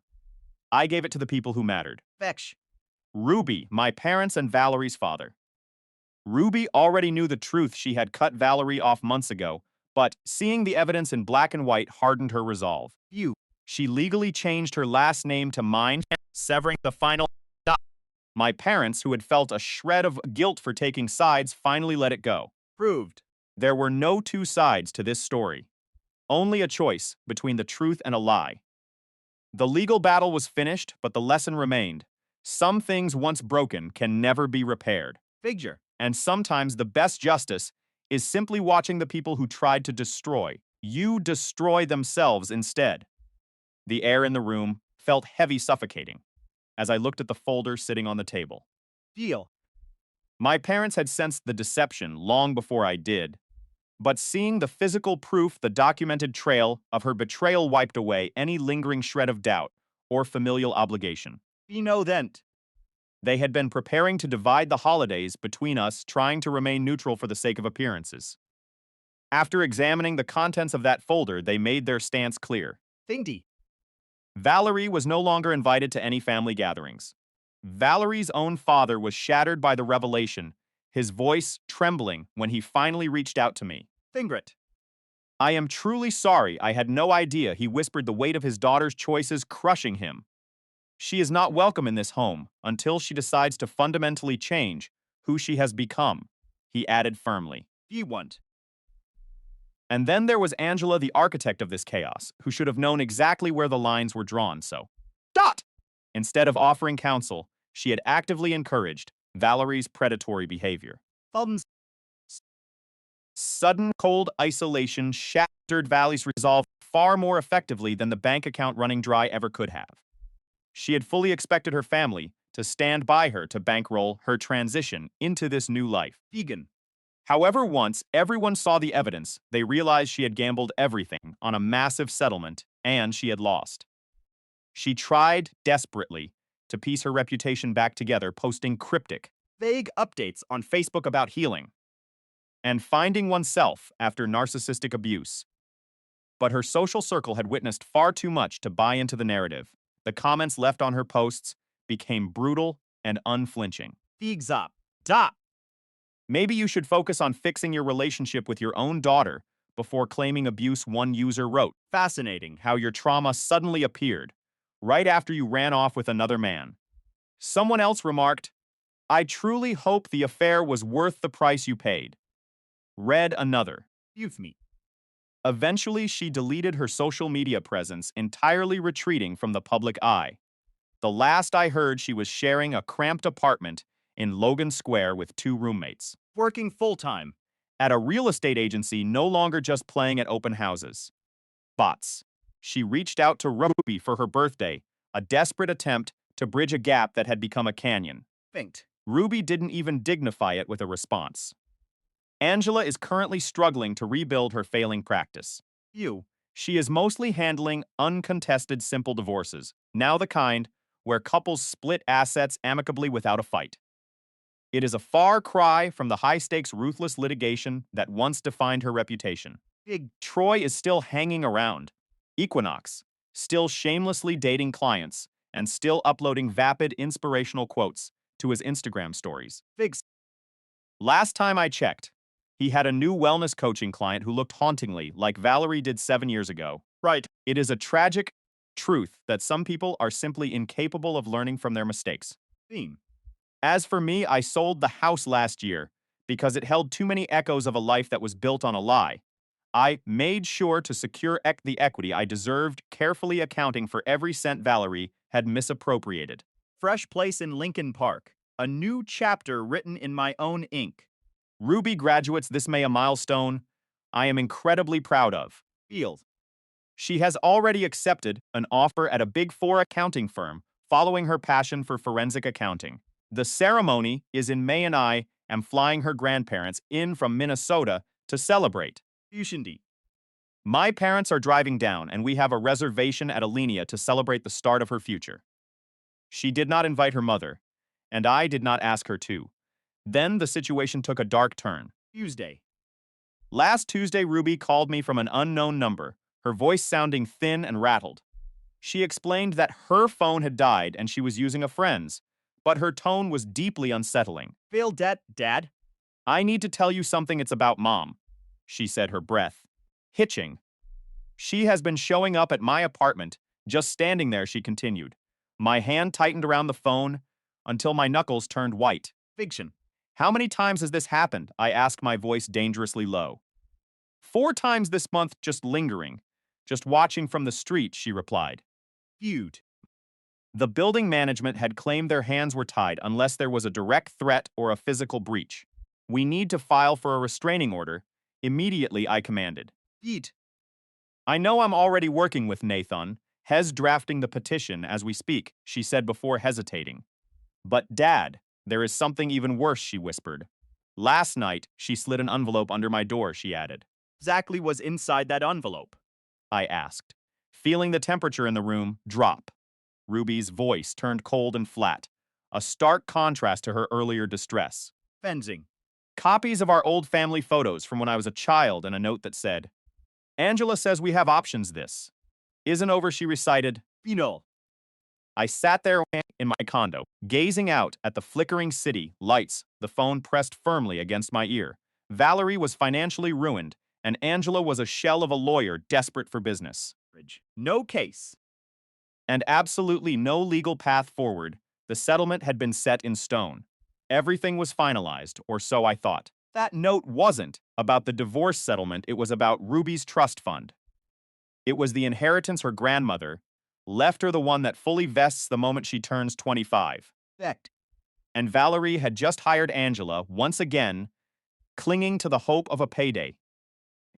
I gave it to the people who mattered. Fetch. Ruby, my parents and Valerie's father. Ruby already knew the truth. She had cut Valerie off months ago, but seeing the evidence in black and white hardened her resolve. She legally changed her last name to mine, severing the final dot. My parents, who had felt a shred of guilt for taking sides, finally let it go. Proved. There were no 2 sides to this story. Only a choice between the truth and a lie. The legal battle was finished, but the lesson remained. Some things once broken can never be repaired. Figure. And sometimes the best justice is simply watching the people who tried to destroy you destroy themselves instead. The air in the room felt heavy, suffocating, as I looked at the folder sitting on the table. Deal. My parents had sensed the deception long before I did, but seeing the physical proof, the documented trail of her betrayal wiped away any lingering shred of doubt or familial obligation. Be no thent. They had been preparing to divide the holidays between us, trying to remain neutral for the sake of appearances. After examining the contents of that folder, they made their stance clear. Thingy. Valerie was no longer invited to any family gatherings. Valerie's own father was shattered by the revelation, his voice trembling when he finally reached out to me. Fingret. I am truly sorry. I had no idea, he whispered, the weight of his daughter's choices crushing him. She is not welcome in this home until she decides to fundamentally change who she has become, he added firmly. You want. And then there was Angela, the architect of this chaos, who should have known exactly where the lines were drawn, so dot! Instead of offering counsel, she had actively encouraged Valerie's predatory behavior. Thumbs. Sudden cold isolation shattered Vallee's resolve far more effectively than the bank account running dry ever could have. She had fully expected her family to stand by her to bankroll her transition into this new life. Vegan. However, once everyone saw the evidence, they realized she had gambled everything on a massive settlement, and she had lost. She tried desperately to piece her reputation back together, posting cryptic, vague updates on Facebook about healing and finding oneself after narcissistic abuse. But her social circle had witnessed far too much to buy into the narrative. The comments left on her posts became brutal and unflinching. Figs up. Dot. Maybe you should focus on fixing your relationship with your own daughter before claiming abuse, one user wrote. Fascinating how your trauma suddenly appeared right after you ran off with another man. Someone else remarked, I truly hope the affair was worth the price you paid. Read another. Youth me. Eventually, she deleted her social media presence, entirely retreating from the public eye. The last I heard, she was sharing a cramped apartment in Logan Square with 2 roommates. Working full-time. At a real estate agency, no longer just playing at open houses. Bots. She reached out to Ruby for her birthday, a desperate attempt to bridge a gap that had become a canyon. Faint. Ruby didn't even dignify it with a response. Angela is currently struggling to rebuild her failing practice. She is mostly handling uncontested simple divorces, now the kind where couples split assets amicably without a fight. It is a far cry from the high-stakes, ruthless litigation that once defined her reputation. Troy is still hanging around. Equinox, still shamelessly dating clients, and still uploading vapid, inspirational quotes to his Instagram stories. Figs. Last time I checked, he had a new wellness coaching client who looked hauntingly like Valerie did 7 years ago. Right. It is a tragic truth that some people are simply incapable of learning from their mistakes. Theme. As for me, I sold the house last year because it held too many echoes of a life that was built on a lie. I made sure to secure the equity I deserved, carefully accounting for every cent Valerie had misappropriated. Fresh place in Lincoln Park. A new chapter written in my own ink. Ruby graduates this May, a milestone I am incredibly proud of. Field. She has already accepted an offer at a Big Four accounting firm following her passion for forensic accounting. The ceremony is in May and I am flying her grandparents in from Minnesota to celebrate. Ushindi. My parents are driving down and we have a reservation at Alenia to celebrate the start of her future. She did not invite her mother, and I did not ask her to. Then the situation took a dark turn. Tuesday. Last Tuesday, Ruby called me from an unknown number, her voice sounding thin and rattled. She explained that her phone had died and she was using a friend's, but her tone was deeply unsettling. Failed debt, Dad. I need to tell you something, it's about Mom, she said, her breath hitching. She has been showing up at my apartment, just standing there, she continued. My hand tightened around the phone until my knuckles turned white. Fiction. How many times has this happened? I asked, my voice dangerously low. 4 times this month, just lingering. Just watching from the street, she replied. Feud. The building management had claimed their hands were tied unless there was a direct threat or a physical breach. We need to file for a restraining order. Immediately, I commanded. Eat. I know I'm already working with Nathan. Hez drafting the petition as we speak, she said before hesitating. But Dad, there is something even worse, she whispered. Last night, she slid an envelope under my door, she added. Exactly was inside that envelope? I asked, feeling the temperature in the room drop. Ruby's voice turned cold and flat, a stark contrast to her earlier distress. Fencing. Copies of our old family photos from when I was a child and a note that said, Angela says we have options this. Isn't over, she recited. Phenol. I sat there in my condo, gazing out at the flickering city lights, the phone pressed firmly against my ear. Valerie was financially ruined, and Angela was a shell of a lawyer desperate for business. No case. And absolutely no legal path forward. The settlement had been set in stone. Everything was finalized, or so I thought. That note wasn't about the divorce settlement, it was about Ruby's trust fund. It was the inheritance her grandmother left her, the one that fully vests the moment she turns 25. Fact. And Valerie had just hired Angela, once again, clinging to the hope of a payday.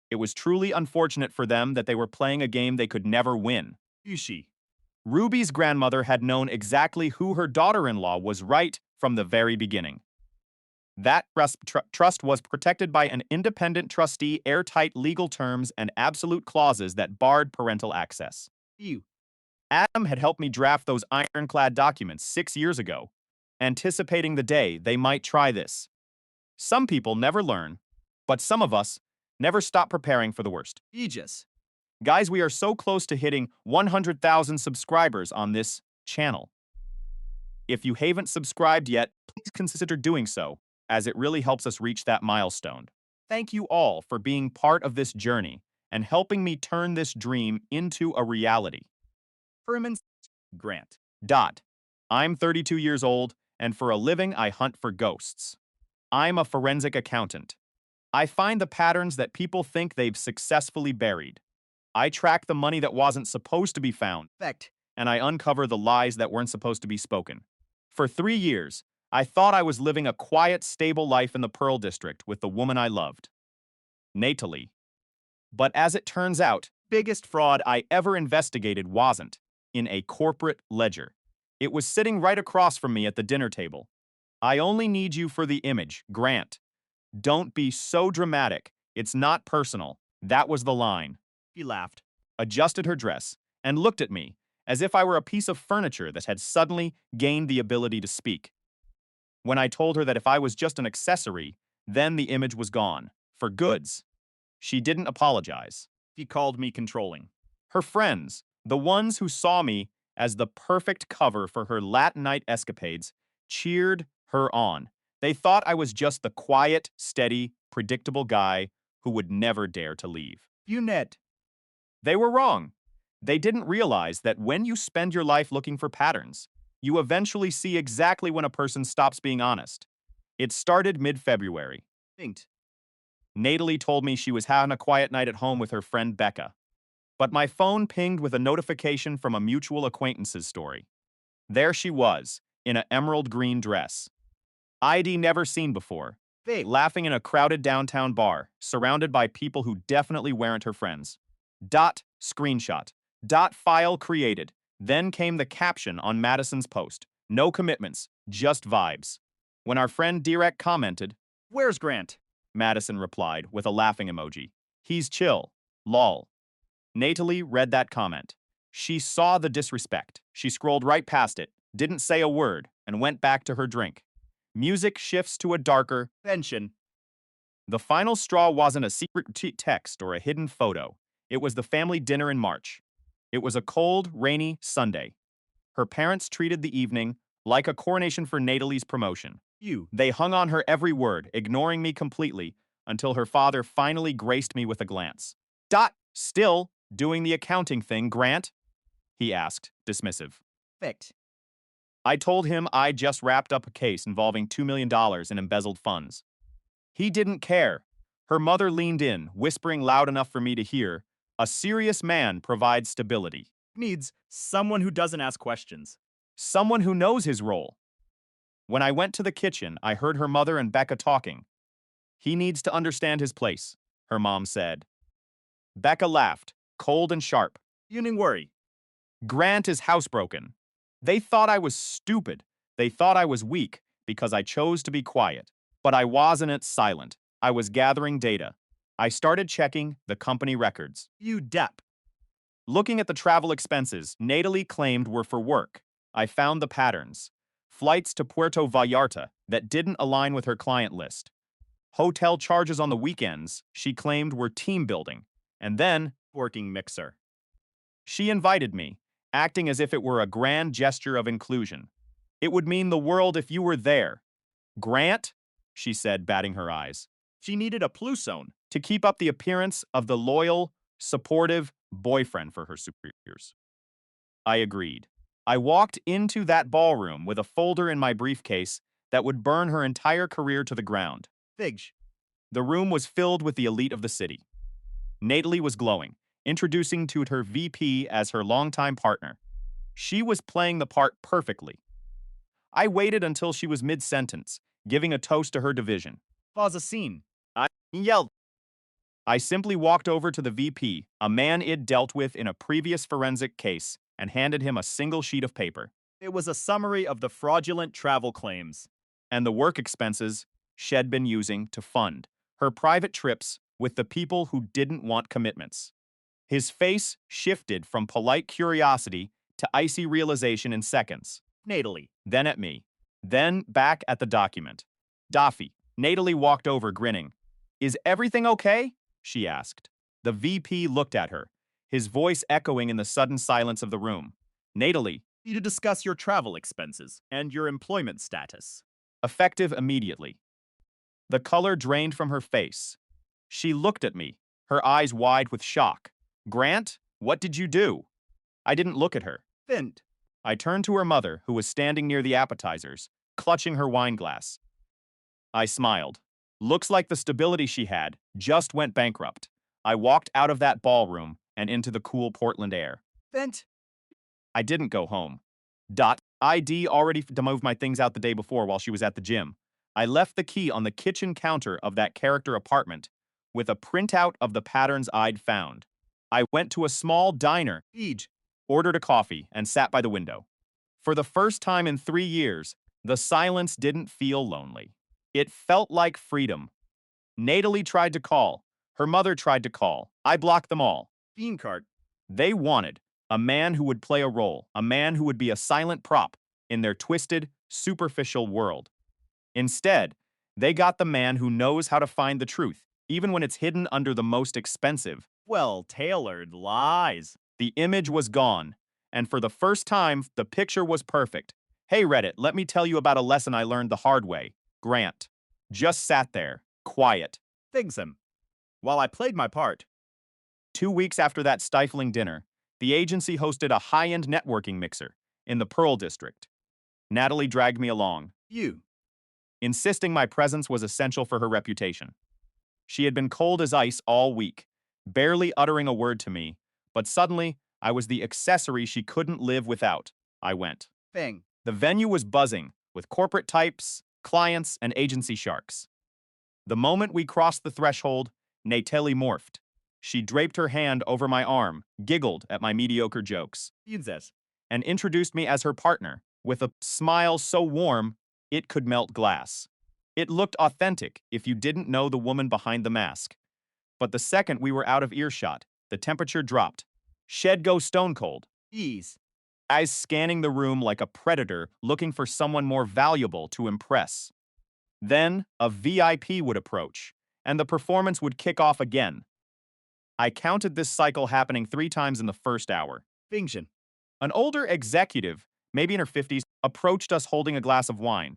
It was truly unfortunate for them that they were playing a game they could never win. Ushi. Ruby's grandmother had known exactly who her daughter-in-law was right from the very beginning. That trust was protected by an independent trustee, airtight legal terms, and absolute clauses that barred parental access. You. Adam had helped me draft those ironclad documents 6 years ago, anticipating the day they might try this. Some people never learn, but some of us never stop preparing for the worst. Aegis. Guys, we are so close to hitting 100,000 subscribers on this channel. If you haven't subscribed yet, please consider doing so, as it really helps us reach that milestone. Thank you all for being part of this journey and helping me turn this dream into a reality. Furman Grant. I'm 32 years old, and for a living, I hunt for ghosts. I'm a forensic accountant. I find the patterns that people think they've successfully buried. I track the money that wasn't supposed to be found, Fact. and I uncover the lies that weren't supposed to be spoken. For 3 years, I thought I was living a quiet, stable life in the Pearl District with the woman I loved, Natalie. But as it turns out, biggest fraud I ever investigated wasn't in a corporate ledger. It was sitting right across from me at the dinner table. I only need you for the image, Grant. Don't be so dramatic. It's not personal. That was the line. She laughed, adjusted her dress, and looked at me as if I were a piece of furniture that had suddenly gained the ability to speak. When I told her that if I was just an accessory, then the image was gone, for goods. She didn't apologize. She called me controlling. Her friends, the ones who saw me as the perfect cover for her Latin night escapades, cheered her on. They thought I was just the quiet, steady, predictable guy who would never dare to leave. Net. They were wrong. They didn't realize that when you spend your life looking for patterns, you eventually see exactly when a person stops being honest. It started mid-February. Inked. Natalie told me she was having a quiet night at home with her friend Becca. But my phone pinged with a notification from a mutual acquaintance's story. There she was, in an emerald green dress. ID never seen before, Fake. laughing in a crowded downtown bar, surrounded by people who definitely weren't her friends. Dot screenshot. Dot file created. Then came the caption on Madison's post. No commitments, just vibes. When our friend Direct commented, Where's Grant? Madison replied with a laughing emoji. He's chill. Lol. Natalie read that comment. She saw the disrespect. She scrolled right past it, didn't say a word, and went back to her drink. Music shifts to a darker Pension. The final straw wasn't a secret text or a hidden photo. It was the family dinner in March. It was a cold, rainy Sunday. Her parents treated the evening like a coronation for Natalie's promotion. You. They hung on her every word, ignoring me completely, until her father finally graced me with a glance. Dot, still doing the accounting thing, Grant? He asked, dismissive. Fake. I told him I just wrapped up a case involving $2 million in embezzled funds. He didn't care. Her mother leaned in, whispering loud enough for me to hear, a serious man provides stability. Needs someone who doesn't ask questions. Someone who knows his role. When I went to the kitchen, I heard her mother and Becca talking. He needs to understand his place, her mom said. Becca laughed, cold and sharp. You needn't worry. Grant is housebroken. They thought I was stupid. They thought I was weak because I chose to be quiet. But I wasn't silent. I was gathering data. I started checking the company records. You Depp. Looking at the travel expenses Natalie claimed were for work, I found the patterns. Flights to Puerto Vallarta that didn't align with her client list. Hotel charges on the weekends she claimed were team building. And then, Working mixer. she invited me, acting as if it were a grand gesture of inclusion. It would mean the world if you were there. Grant? She said, batting her eyes. She needed a plusone. To keep up the appearance of the loyal, supportive boyfriend for her superiors. I agreed. I walked into that ballroom with a folder in my briefcase that would burn her entire career to the ground. Figs. The room was filled with the elite of the city. Natalie was glowing, introducing to her VP as her longtime partner. She was playing the part perfectly. I waited until she was mid-sentence, giving a toast to her division. Pause a scene. I yelled. I simply walked over to the VP, a man I'd dealt with in a previous forensic case, and handed him a single sheet of paper. It was a summary of the fraudulent travel claims. And the work expenses she'd been using to fund her private trips with the people who didn't want commitments. His face shifted from polite curiosity to icy realization in seconds. Natalie. Then at me. Then back at the document. Daffy. Natalie walked over, grinning. Is everything okay? She asked. The VP looked at her, his voice echoing in the sudden silence of the room. Natalie. Need to discuss your travel expenses and your employment status. Effective immediately. The color drained from her face. She looked at me, her eyes wide with shock. Grant, what did you do? I didn't look at her. Fint. I turned to her mother, who was standing near the appetizers, clutching her wine glass. I smiled. Looks like the stability she had just went bankrupt. I walked out of that ballroom and into the cool Portland air. Fint. I didn't go home. ID already moved my things out the day before while she was at the gym. I left the key on the kitchen counter of that character apartment with a printout of the patterns I'd found. I went to a small diner, Eej. ordered a coffee, and sat by the window. For the first time in 3 years, the silence didn't feel lonely. It felt like freedom. Natalie tried to call. Her mother tried to call. I blocked them all. Bean cart. They wanted a man who would play a role, a man who would be a silent prop in their twisted, superficial world. Instead, they got the man who knows how to find the truth, even when it's hidden under the most expensive. Well-tailored lies. The image was gone, and for the first time, the picture was perfect. Hey Reddit, let me tell you about a lesson I learned the hard way. Grant just sat there, quiet. Figs him. While I played my part. 2 weeks after that stifling dinner, the agency hosted a high-end networking mixer in the Pearl District. Natalie dragged me along. You. insisting my presence was essential for her reputation. She had been cold as ice all week, barely uttering a word to me, but suddenly I was the accessory she couldn't live without. I went. Thing. The venue was buzzing with corporate types, clients, and agency sharks. The moment we crossed the threshold, Natelli morphed. She draped her hand over my arm, giggled at my mediocre jokes, Pinzes. and introduced me as her partner, with a smile so warm it could melt glass. It looked authentic if you didn't know the woman behind the mask. But the second we were out of earshot, the temperature dropped. Shed go stone cold, Ease. eyes scanning the room like a predator looking for someone more valuable to impress. Then a VIP would approach, and the performance would kick off again. I counted this cycle happening 3 times in the first hour. Finction. An older executive, maybe in her 50s, approached us holding a glass of wine.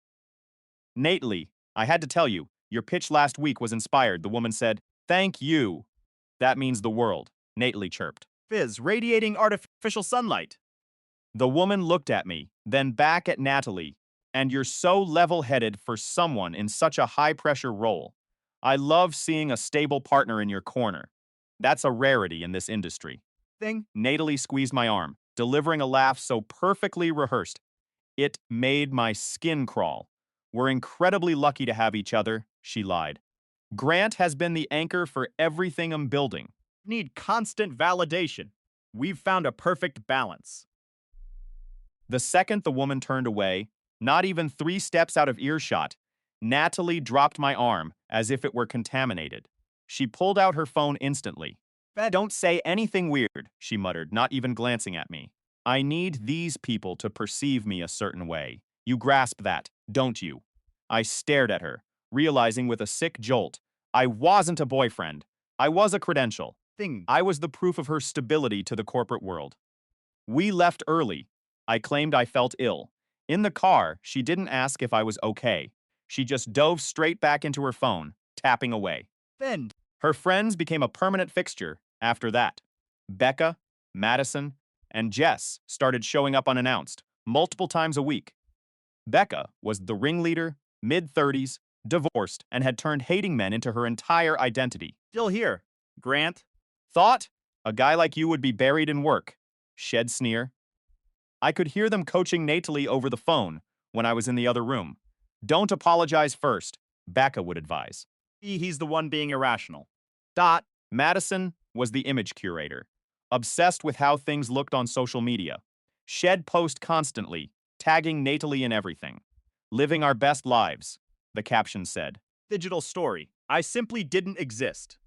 Nately, I had to tell you, your pitch last week was inspired, the woman said. Thank you. That means the world, Nately chirped. Fizz. Radiating artificial sunlight. The woman looked at me, then back at Natalie. And you're so level-headed for someone in such a high-pressure role. I love seeing a stable partner in your corner. That's a rarity in this industry. Thing. Natalie squeezed my arm, delivering a laugh so perfectly rehearsed. It made my skin crawl. We're incredibly lucky to have each other, she lied. Grant has been the anchor for everything I'm building. Need constant validation. We've found a perfect balance. The second the woman turned away, not even 3 steps out of earshot, Natalie dropped my arm as if it were contaminated. She pulled out her phone instantly. Don't say anything weird, she muttered, not even glancing at me. I need these people to perceive me a certain way. You grasp that, don't you? I stared at her, realizing with a sick jolt, I wasn't a boyfriend. I was a credential. Thing. I was the proof of her stability to the corporate world. We left early. I claimed I felt ill. In the car, she didn't ask if I was okay. She just dove straight back into her phone, tapping away. Fend. Her friends became a permanent fixture after that. Becca, Madison, and Jess started showing up unannounced, multiple times a week. Becca was the ringleader, mid-30s, divorced, and had turned hating men into her entire identity. Still here. Grant. Thought a guy like you would be buried in work. Shed sneer. I could hear them coaching Natalie over the phone when I was in the other room. Don't apologize first, Becca would advise. He's the one being irrational. Madison was the image curator, obsessed with how things looked on social media. Shed post constantly, tagging Natalie in everything. Living our best lives, the caption said. Digital story. I simply didn't exist.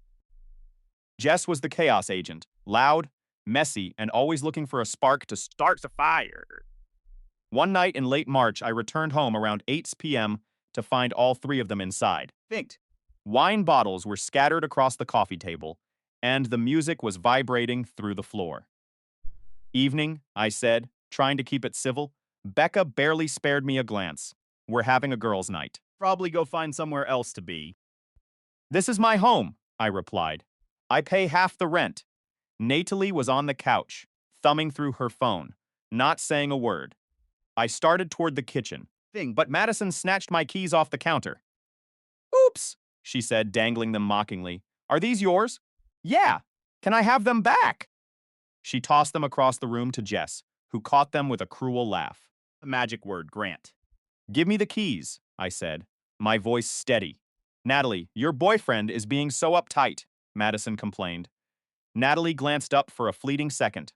Jess was the chaos agent, loud, messy, and always looking for a spark to start the fire. One night in late March, I returned home around 8 p.m. to find all 3 of them inside. Thinked. Wine bottles were scattered across the coffee table, and the music was vibrating through the floor. Evening, I said, trying to keep it civil. Becca barely spared me a glance. We're having a girls' night. Probably go find somewhere else to be. This is my home, I replied. I pay half the rent. Natalie was on the couch, thumbing through her phone, not saying a word. I started toward the kitchen, but Madison snatched my keys off the counter. Oops, she said, dangling them mockingly. Are these yours? Yeah. Can I have them back? She tossed them across the room to Jess, who caught them with a cruel laugh. The magic word, Grant. Give me the keys, I said, my voice steady. Natalie, your boyfriend is being so uptight, Madison complained. Natalie glanced up for a fleeting second.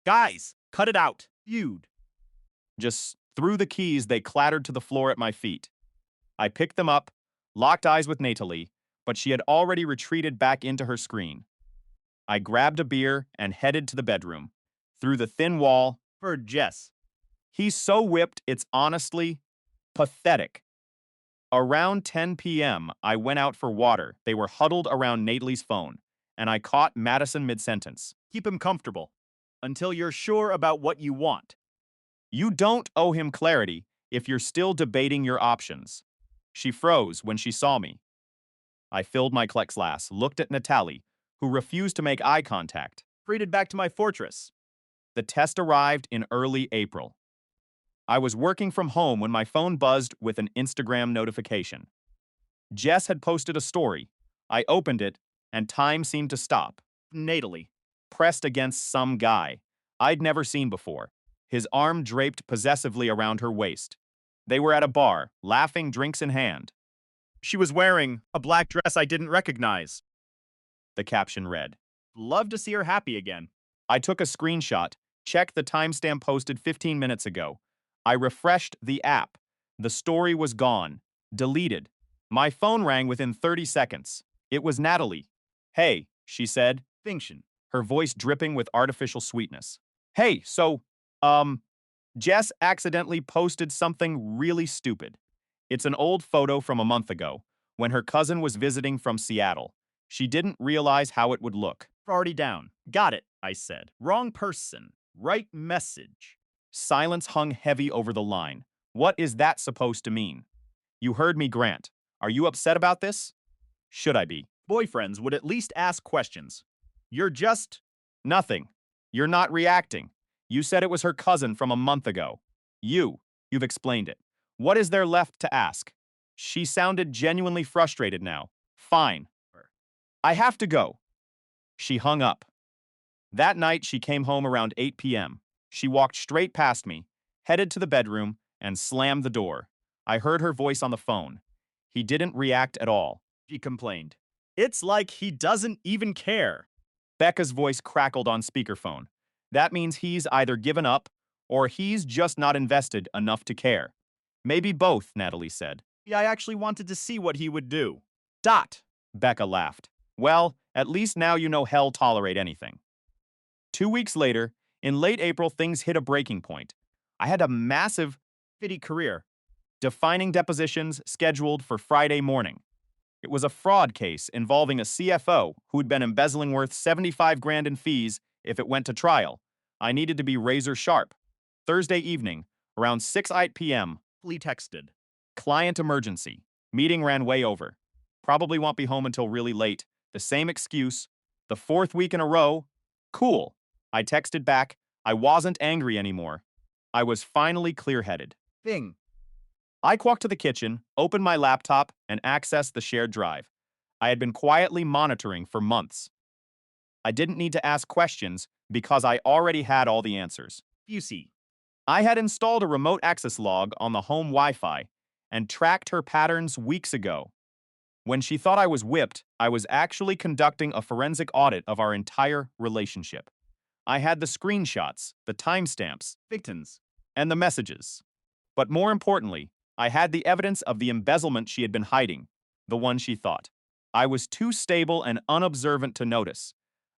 Guys, cut it out. Feud. Just threw the keys, they clattered to the floor at my feet. I picked them up, locked eyes with Natalie, but she had already retreated back into her screen. I grabbed a beer and headed to the bedroom. Through the thin wall, For Jess. he's so whipped it's honestly pathetic. Around 10 p.m., I went out for water. They were huddled around Natalie's phone, and I caught Madison mid-sentence. Keep him comfortable. Until you're sure about what you want. You don't owe him clarity if you're still debating your options. She froze when she saw me. I filled my Klex glass, looked at Natalie, who refused to make eye contact. Created back to my fortress. The test arrived in early April. I was working from home when my phone buzzed with an Instagram notification. Jess had posted a story. I opened it, and time seemed to stop. Natalie. Pressed against some guy I'd never seen before, his arm draped possessively around her waist. They were at a bar, laughing, drinks in hand. She was wearing a black dress I didn't recognize. The caption read. Love to see her happy again. I took a screenshot, checked the timestamp posted 15 minutes ago. I refreshed the app. The story was gone. Deleted. My phone rang within 30 seconds. It was Natalie. Hey, she said, Finction. her voice dripping with artificial sweetness. Hey, Jess accidentally posted something really stupid. It's an old photo from a month ago, when her cousin was visiting from Seattle. She didn't realize how it would look. Already down. Got it, I said. Wrong person. Right message. Silence hung heavy over the line. What is that supposed to mean? You heard me, Grant. Are you upset about this? Should I be? Boyfriends would at least ask questions. You're just... Nothing. You're not reacting. You said it was her cousin from a month ago. You've explained it. What is there left to ask? She sounded genuinely frustrated now. Fine. I have to go. She hung up. That night, she came home around 8 p.m. She walked straight past me, headed to the bedroom, and slammed the door. I heard her voice on the phone. He didn't react at all. She complained. It's like he doesn't even care. Becca's voice crackled on speakerphone. That means he's either given up or he's just not invested enough to care. Maybe both, Natalie said. I actually wanted to see what he would do. Becca laughed. Well, at least now you know hell tolerate anything. 2 weeks later, in late April, things hit a breaking point. I had a massive, Fitty career. defining depositions scheduled for Friday morning. It was a fraud case involving a CFO who'd been embezzling worth 75 grand in fees if it went to trial. I needed to be razor sharp. Thursday evening, around 6 p.m., Lee texted. client emergency. Meeting ran way over. Probably won't be home until really late. The same excuse. The 4th week in a row. Cool. I texted back. I wasn't angry anymore. I was finally clear-headed. Thing. I walked to the kitchen, opened my laptop, and accessed the shared drive. I had been quietly monitoring for months. I didn't need to ask questions because I already had all the answers. Busey. I had installed a remote access log on the home Wi-Fi and tracked her patterns weeks ago. When she thought I was whipped, I was actually conducting a forensic audit of our entire relationship. I had the screenshots, the timestamps, Victims. and the messages. But more importantly, I had the evidence of the embezzlement she had been hiding, the one she thought. I was too stable and unobservant to notice.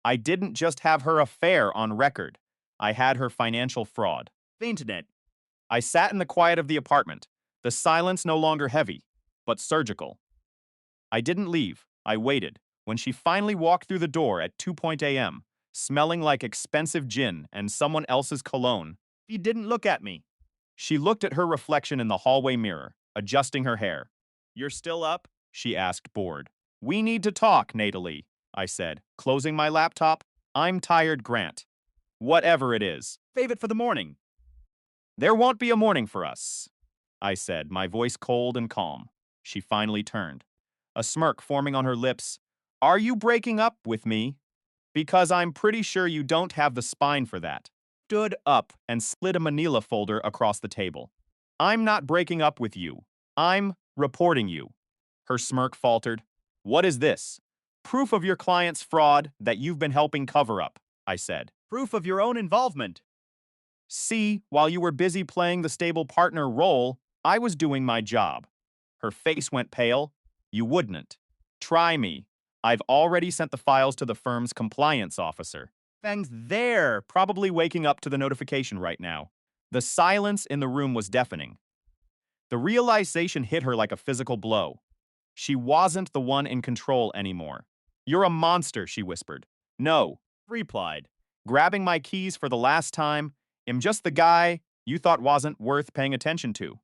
I didn't just have her affair on record. I had her financial fraud. Faintinet. I sat in the quiet of the apartment, the silence no longer heavy, but surgical. I didn't leave. I waited. When she finally walked through the door at 2 a.m., smelling like expensive gin and someone else's cologne, He didn't look at me. she looked at her reflection in the hallway mirror, adjusting her hair. You're still up? She asked, bored. We need to talk, Natalie, I said, closing my laptop. I'm tired, Grant. Whatever it is. Save it for the morning. There won't be a morning for us, I said, my voice cold and calm. She finally turned, a smirk forming on her lips. Are you breaking up with me? Because I'm pretty sure you don't have the spine for that. Stood up and slid a manila folder across the table. I'm not breaking up with you. I'm reporting you. Her smirk faltered. What is this? Proof of your client's fraud that you've been helping cover up, I said. Proof of your own involvement. See, while you were busy playing the stable partner role, I was doing my job. Her face went pale. You wouldn't. Try me. I've already sent the files to the firm's compliance officer. Fang's there. Probably waking up to the notification right now. The silence in the room was deafening. The realization hit her like a physical blow. She wasn't the one in control anymore. You're a monster, she whispered. No, Replied. grabbing my keys for the last time, am just the guy you thought wasn't worth paying attention to.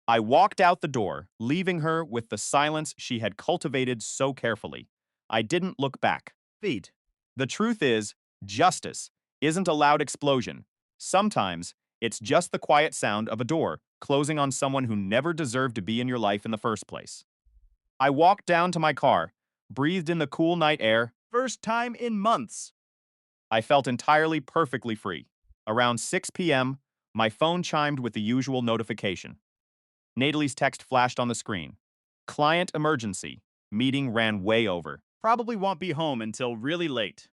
I walked out the door, leaving her with the silence she had cultivated so carefully. I didn't look back. Feed. The truth is, justice isn't a loud explosion. Sometimes It's just the quiet sound of a door closing on someone who never deserved to be in your life in the first place. I walked down to my car, breathed in the cool night air. First time in months. I felt entirely perfectly free. Around 6 p.m., my phone chimed with the usual notification. Natalie's text flashed on the screen. Client emergency. Meeting ran way over. Probably won't be home until really late.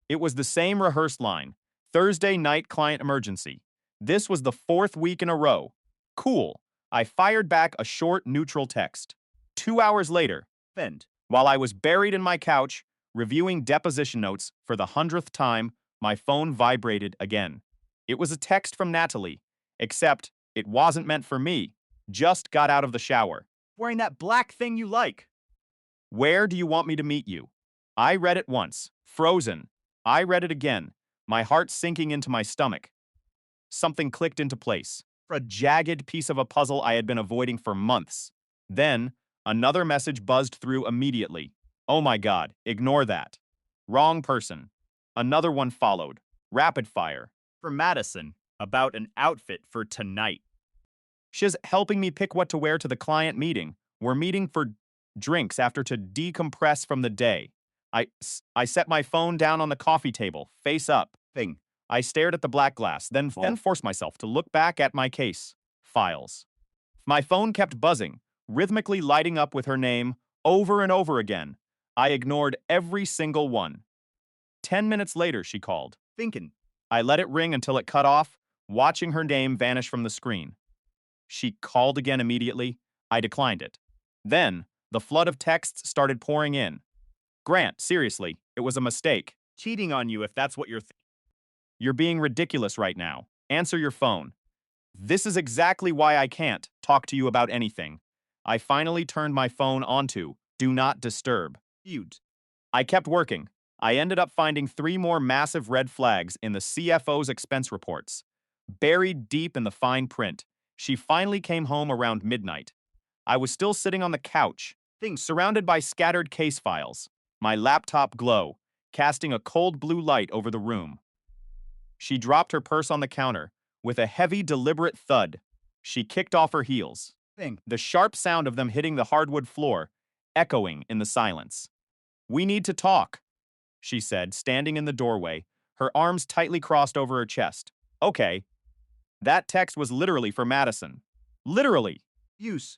It was the same rehearsed line. Thursday night client emergency. This was the 4th week in a row. Cool. I fired back a short, neutral text. 2 hours later, Send. while I was buried in my couch, reviewing deposition notes for the 100th time, my phone vibrated again. It was a text from Natalie, except it wasn't meant for me. Just got out of the shower. Wearing that black thing you like. Where do you want me to meet you? I read it once. Frozen. I read it again, my heart sinking into my stomach. Something clicked into place. A jagged piece of a puzzle I had been avoiding for months. Then, another message buzzed through immediately. Oh my God, ignore that. Wrong person. Another one followed. Rapid fire. From Madison. About an outfit for tonight. She's helping me pick what to wear to the client meeting. We're meeting for drinks after to decompress from the day. I set my phone down on the coffee table, face up. I stared at the black glass, then forced myself to look back at my case. Files. My phone kept buzzing, rhythmically lighting up with her name over and over again. I ignored every single one. 10 minutes later, she called. Thinking. I let it ring until it cut off, watching her name vanish from the screen. She called again immediately. I declined it. Then, the flood of texts started pouring in. Grant, seriously, it was a mistake. Cheating on you if that's what you're You're being ridiculous right now. Answer your phone. This is exactly why I can't talk to you about anything. I finally turned my phone onto Do Not Disturb. Huge. I kept working. I ended up finding 3 more massive red flags in the CFO's expense reports. Buried deep in the fine print, she finally came home around midnight. I was still sitting on the couch, surrounded by scattered case files, my laptop glow, casting a cold blue light over the room. She dropped her purse on the counter. With a heavy, deliberate thud, she kicked off her heels, the sharp sound of them hitting the hardwood floor, echoing in the silence. We need to talk, she said, standing in the doorway, her arms tightly crossed over her chest. Okay. That text was literally for Madison. Literally.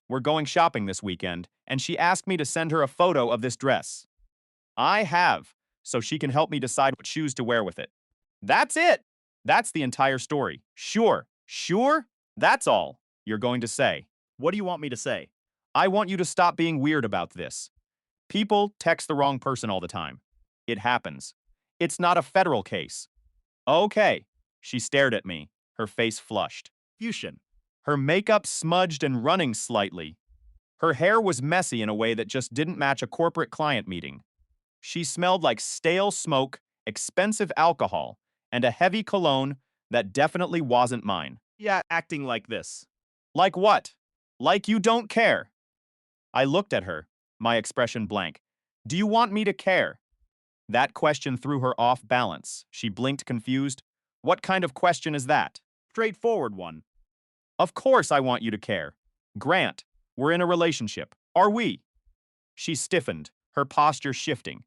We're going shopping this weekend, and she asked me to send her a photo of this dress. I have, so she can help me decide what shoes to wear with it. That's it. That's the entire story. Sure. That's all you're going to say. What do you want me to say? I want you to stop being weird about this. People text the wrong person all the time. It happens. It's not a federal case. Okay. She stared at me, her face flushed. Fusion. Her makeup smudged and running slightly. Her hair was messy in a way that just didn't match a corporate client meeting. She smelled like stale smoke, expensive alcohol, and a heavy cologne that definitely wasn't mine. Yeah, acting like this. Like what? Like you don't care. I looked at her, my expression blank. Do you want me to care? That question threw her off balance. She blinked confused. What kind of question is that? Straightforward one. Of course I want you to care. Grant, we're in a relationship. Are we? She stiffened, her posture shifting.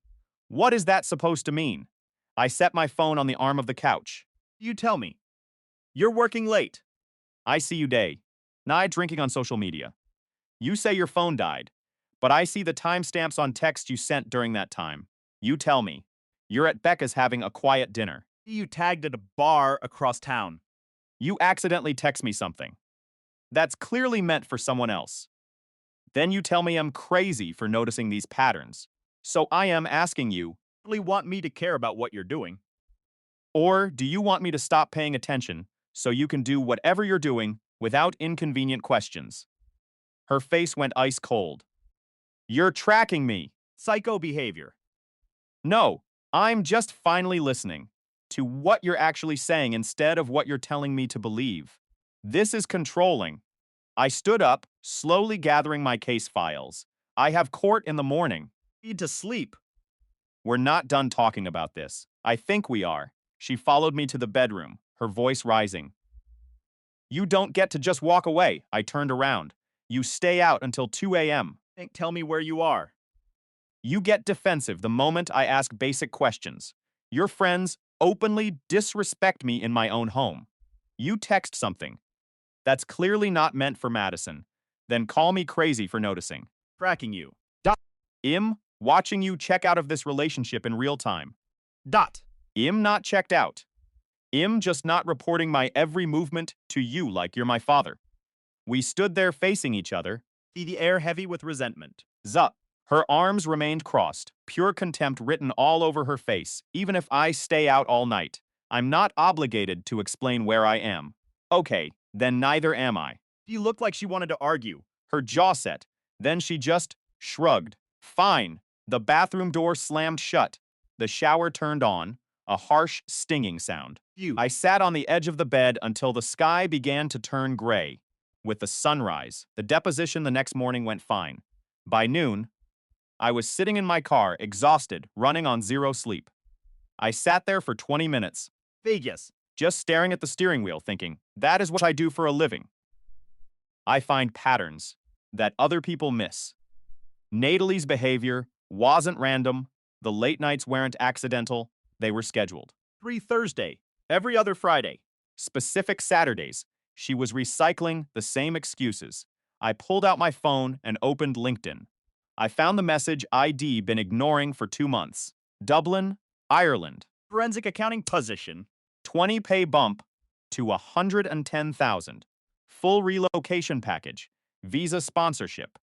What is that supposed to mean? I set my phone on the arm of the couch. You tell me. You're working late. I see you day. Night drinking on social media. You say your phone died, but I see the timestamps on text you sent during that time. You tell me. You're at Becca's having a quiet dinner. You tagged at a bar across town. You accidentally text me something. That's clearly meant for someone else. Then you tell me I'm crazy for noticing these patterns. So I am asking you, Really want me to care about what you're doing? or do you want me to stop paying attention so you can do whatever you're doing without inconvenient questions? Her face went ice cold. You're tracking me. Psycho behavior. No, I'm just finally listening to what you're actually saying instead of what you're telling me to believe. This is controlling. I stood up, slowly gathering my case files. I have court in the morning. Need to sleep. We're not done talking about this. I think we are. She followed me to the bedroom, her voice rising. You don't get to just walk away. I turned around. You stay out until 2 a.m. Tell me where you are. You get defensive the moment I ask basic questions. Your friends openly disrespect me in my own home. You text something that's clearly not meant for Madison, then call me crazy for noticing. Tracking you. Watching you check out of this relationship in real time. Dot. Not checked out. Just not reporting my every movement to you like you're my father. We stood there facing each other. See the air heavy with resentment. Zup. Her arms remained crossed, pure contempt written all over her face, even if I stay out all night. I'm not obligated to explain where I am. Okay, then neither am I. She looked like she wanted to argue. Her jaw set. Then she just shrugged. Fine. The bathroom door slammed shut. The shower turned on. A harsh, stinging sound. I sat on the edge of the bed until the sky began to turn gray. With the sunrise, the deposition the next morning went fine. By noon, I was sitting in my car, exhausted, running on zero sleep. I sat there for 20 minutes. Vegas. Just staring at the steering wheel, thinking, that is what I do for a living. I find patterns that other people miss. Natalie's behavior wasn't random. The late nights weren't accidental. They were scheduled. 3 Thursday. Every other Friday. Specific Saturdays. She was recycling the same excuses. I pulled out my phone and opened LinkedIn. I found the message I'd been ignoring for 2 months. Dublin, Ireland. Forensic accounting position. 20 pay bump to 110,000. Full relocation package. Visa sponsorship.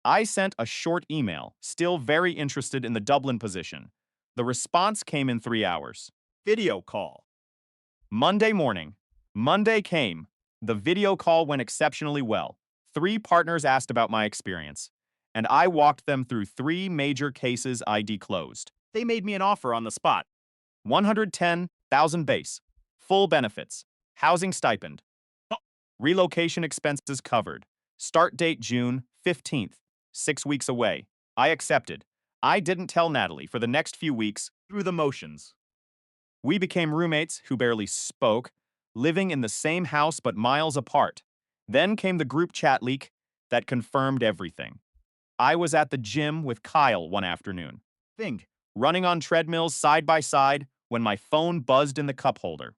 I sent a short email, still very interested in the Dublin position. The response came in 3 hours. Video call. Monday morning. Monday came. The video call went exceptionally well. 3 partners asked about my experience, and I walked them through 3 major cases I'd closed. They made me an offer on the spot. 110,000 base. Full benefits. Housing stipend. Relocation expenses covered. Start date June 15th. 6 weeks away. I accepted. I didn't tell Natalie for the next few weeks. Through the motions. We became roommates who barely spoke, living in the same house but miles apart. Then came the group chat leak that confirmed everything. I was at the gym with Kyle one afternoon, running on treadmills side by side when my phone buzzed in the cup holder.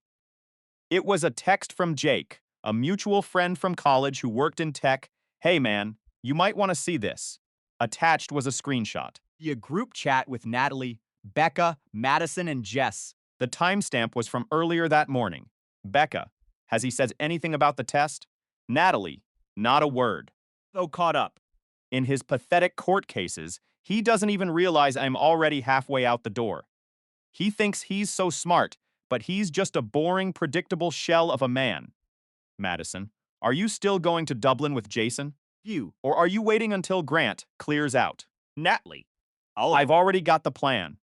It was a text from Jake, a mutual friend from college who worked in tech. Hey man, you might want to see this. Attached was a screenshot. A group chat with Natalie, Becca, Madison, and Jess. The timestamp was from earlier that morning. Becca, has he said anything about the test? Natalie, not a word. So caught up. In his pathetic court cases, he doesn't even realize I'm already halfway out the door. He thinks he's so smart, but he's just a boring, predictable shell of a man. Madison, are you still going to Dublin with Jason? Or are you waiting until Grant clears out? Natalie. I've already got the plan.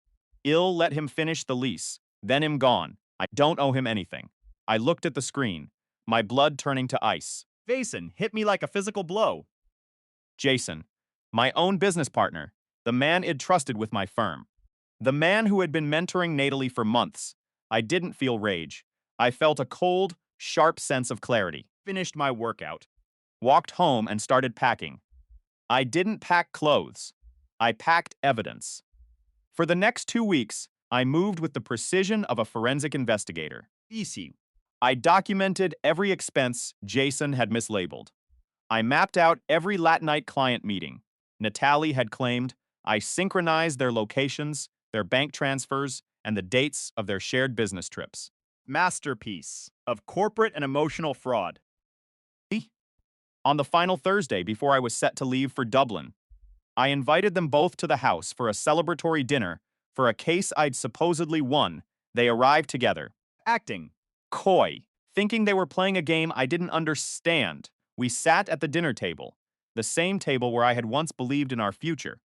I'll let him finish the lease, then him gone. I don't owe him anything. I looked at the screen, my blood turning to ice. Jason hit me like a physical blow. Jason, my own business partner, the man I'd trusted with my firm. The man who had been mentoring Natalie for months. I didn't feel rage. I felt a cold, sharp sense of clarity. Finished my workout. Walked home and started packing. I didn't pack clothes. I packed evidence. For the next 2 weeks, I moved with the precision of a forensic investigator. Easy. I documented every expense Jason had mislabeled. I mapped out every Latinite client meeting. Natalie had claimed I synchronized their locations, their bank transfers, and the dates of their shared business trips. Masterpiece of corporate and emotional fraud. On the final Thursday before I was set to leave for Dublin, I invited them both to the house for a celebratory dinner for a case I'd supposedly won. They arrived together. Acting. Coy. Thinking they were playing a game I didn't understand. We sat at the dinner table, the same table where I had once believed in our future.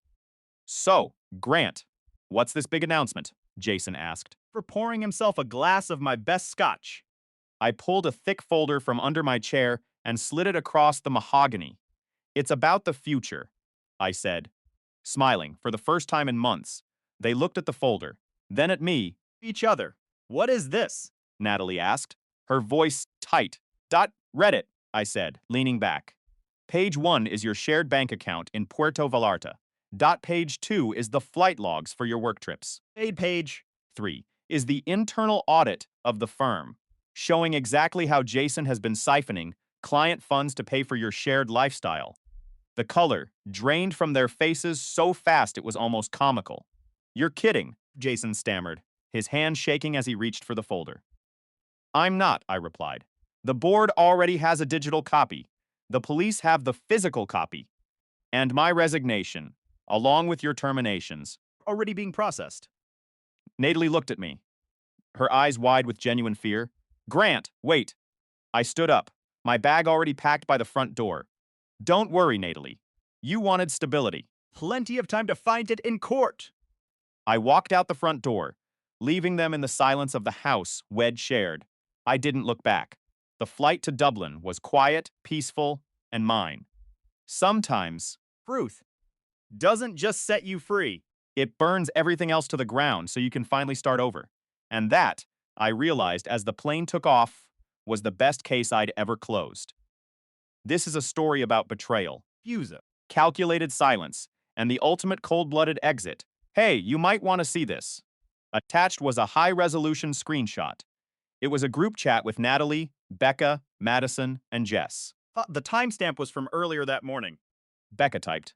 So, Grant, what's this big announcement? Jason asked. For pouring himself a glass of my best scotch. I pulled a thick folder from under my chair and slid it across the mahogany. It's about the future, I said, smiling for the first time in months. They looked at the folder, then at me. Each other. What is this? Natalie asked, her voice tight. Read it, I said, leaning back. Page 1 is your shared bank account in Puerto Vallarta. Page 2 is the flight logs for your work trips. Page 3 is the internal audit of the firm, showing exactly how Jason has been siphoning client funds to pay for your shared lifestyle. The color drained from their faces so fast it was almost comical. You're kidding, Jason stammered, his hand shaking as he reached for the folder. I'm not, I replied. The board already has a digital copy. The police have the physical copy. And my resignation, along with your terminations, already being processed. Natalie looked at me, her eyes wide with genuine fear. Grant, wait. I stood up, my bag already packed by the front door. Don't worry, Natalie. You wanted stability. Plenty of time to find it in court. I walked out the front door, leaving them in the silence of the house Wed shared. I didn't look back. The flight to Dublin was quiet, peaceful, and mine. Sometimes, Truth doesn't just set you free. it burns everything else to the ground so you can finally start over. And that, I realized as the plane took off, was the best case I'd ever closed. This is a story about betrayal, Fusa. calculated silence, and the ultimate cold-blooded exit. Hey, you might want to see this. Attached was a high-resolution screenshot. It was a group chat with Natalie, Becca, Madison, and Jess. The timestamp was from earlier that morning. Becca typed.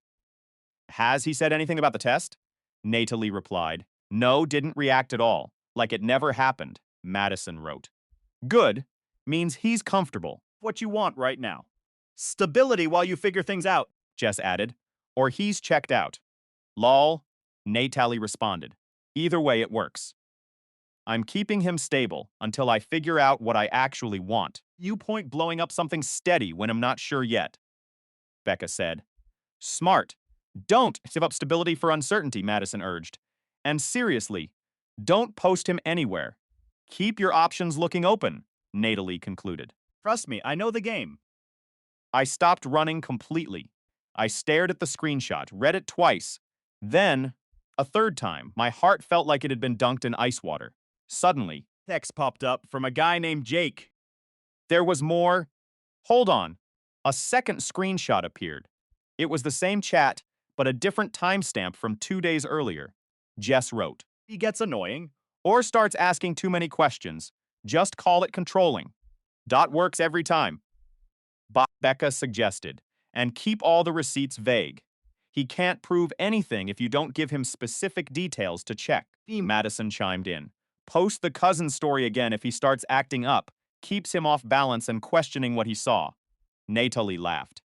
Has he said anything about the test? Natalie replied. No, didn't react at all. Like it never happened, Madison wrote. Good means he's comfortable, What you want right now. Stability while you figure things out. Jess added. Or he's checked out. Lol, Natalie responded. Either way, it works. I'm keeping him stable until I figure out what I actually want. You point blowing up something steady when I'm not sure yet, Becca said. Smart. Don't give up stability for uncertainty, Madison urged. And seriously, don't post him anywhere. Keep your options looking open, Natalie concluded. Trust me, I know the game. I stopped running completely. I stared at the screenshot, read it twice. Then, a third time, my heart felt like it had been dunked in ice water. Suddenly, Text popped up from a guy named Jake. there was more. Hold on. A second screenshot appeared. It was the same chat, but a different timestamp from 2 days earlier. Jess wrote. He gets annoying. Or starts asking too many questions. Just call it controlling. Works every time. Becca suggested. And keep all the receipts vague. He can't prove anything if you don't give him specific details to check. Madison chimed in. Post the cousin story again if he starts acting up, keeps him off balance and questioning what he saw. Natalie laughed.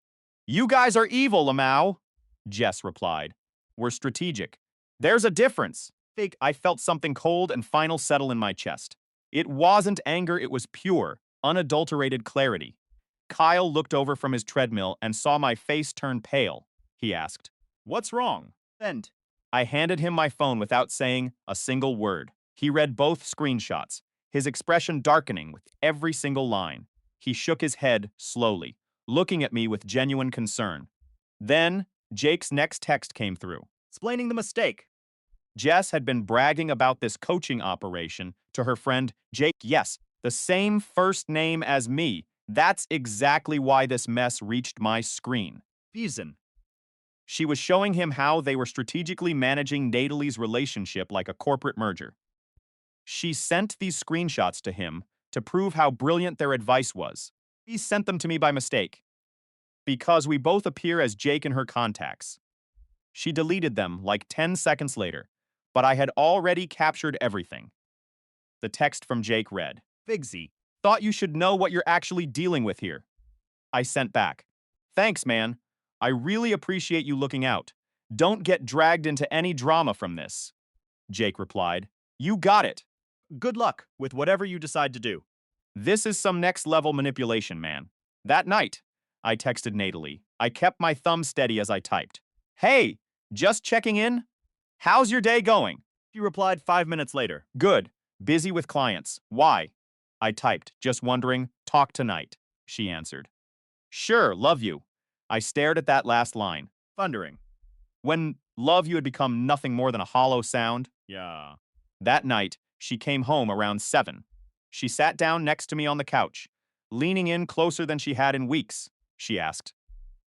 You guys are evil, Lamau, Jess replied. We're strategic. There's a difference. I felt something cold and final settle in my chest. It wasn't anger, it was pure, unadulterated clarity. Kyle looked over from his treadmill and saw my face turn pale. He asked, What's wrong? Send. I handed him my phone without saying a single word. He read both screenshots, his expression darkening with every single line. He shook his head slowly, looking at me with genuine concern. Then, Jake's next text came through. Explaining the mistake. Jess had been bragging about this coaching operation to her friend Jake. Yes, the same first name as me. That's exactly why this mess reached my screen. Fusen. She was showing him how they were strategically managing Natalie's relationship like a corporate merger. She sent these screenshots to him to prove how brilliant their advice was. He sent them to me by mistake. Because we both appear as Jake in her contacts. She deleted them like 10 seconds later, but I had already captured everything. The text from Jake read, Figsy. Thought you should know what you're actually dealing with here. I sent back. Thanks, man. I really appreciate you looking out. Don't get dragged into any drama from this. Jake replied. You got it. Good luck with whatever you decide to do. This is some next-level manipulation, man. That night, I texted Natalie. I kept my thumb steady as I typed. Hey, just checking in? How's your day going? She replied 5 minutes later. Good. Busy with clients. Why? I typed, just wondering. Talk tonight, she answered. Sure, love you. I stared at that last line. Thundering. When love you had become nothing more than a hollow sound. Yeah. That night, she came home around 7. She sat down next to me on the couch, leaning in closer than she had in weeks. She asked,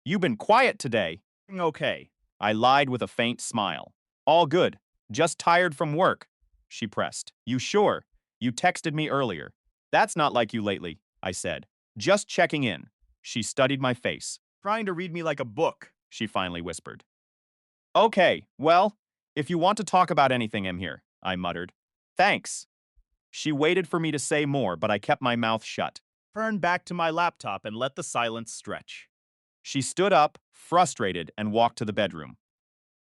"You been quiet today." Okay. I lied with a faint smile. "All good. Just tired from work." She pressed. "You sure? You texted me earlier." "That's not like you lately," I said. "Just checking in." She studied my face. Trying to read me like a book. She finally whispered. "Okay, well, if you want to talk about anything, I'm here," I muttered. "Thanks." She waited for me to say more, but I kept my mouth shut. Turned back to my laptop and let the silence stretch. She stood up, frustrated, and walked to the bedroom.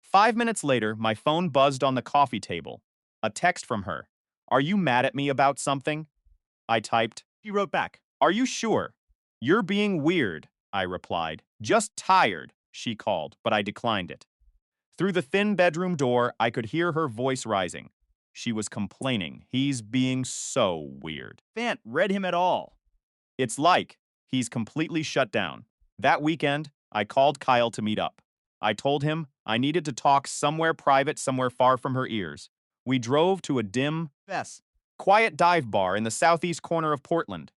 5 minutes later, my phone buzzed on the coffee table. A text from her. "Are you mad at me about something?" I typed. She wrote back. "Are you sure?" "You're being weird," I replied. "Just tired," she called, but I declined it. Through the thin bedroom door, I could hear her voice rising. She was complaining. "He's being so weird." Fant read him at all. It's like he's completely shut down. That weekend, I called Kyle to meet up. I told him I needed to talk somewhere private, somewhere far from her ears. We drove to a dim, Bess. quiet dive bar in the southeast corner of Portland.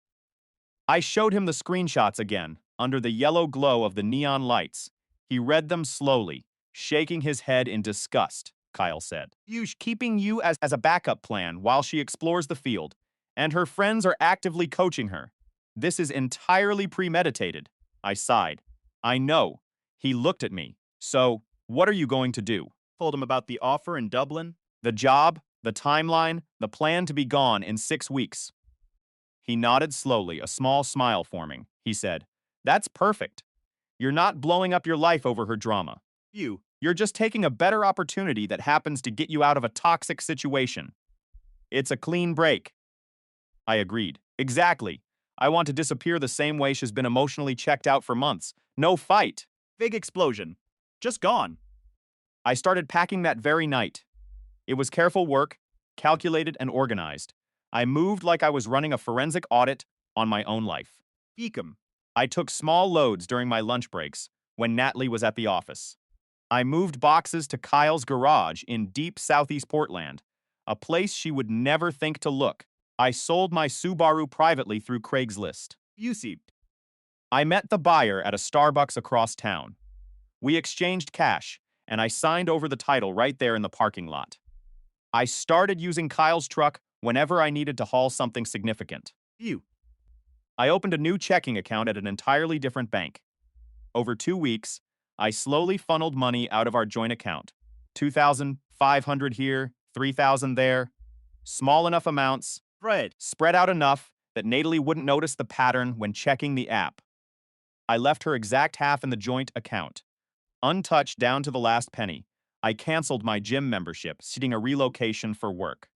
I showed him the screenshots again, under the yellow glow of the neon lights. He read them slowly, shaking his head in disgust. Kyle said, "Keeping you as a backup plan while she explores the field, and her friends are actively coaching her. This is entirely premeditated." I sighed. "I know." He looked at me. "So, what are you going to do?" Told him about the offer in Dublin. "The job, the timeline, the plan to be gone in 6 weeks." He nodded slowly, a small smile forming. He said, "That's perfect. You're not blowing up your life over her drama. You're just taking a better opportunity that happens to get you out of a toxic situation. It's a clean break." I agreed. "Exactly. I want to disappear the same way she's been emotionally checked out for months. No fight." Big explosion. Just gone. I started packing that very night. It was careful work, calculated and organized. I moved like I was running a forensic audit on my own life. Beacom. I took small loads during my lunch breaks when Natalie was at the office. I moved boxes to Kyle's garage in deep southeast Portland, a place she would never think to look. I sold my Subaru privately through Craigslist. UC. I met the buyer at a Starbucks across town. We exchanged cash, and I signed over the title right there in the parking lot. I started using Kyle's truck whenever I needed to haul something significant. I opened a new checking account at an entirely different bank. Over 2 weeks, I slowly funneled money out of our joint account. $2,500 here, $3,000 there. Small enough amounts, Fred. spread out enough that Natalie wouldn't notice the pattern when checking the app. I left her exact half in the joint account. Untouched down to the last penny, I canceled my gym membership, seeking a relocation for work.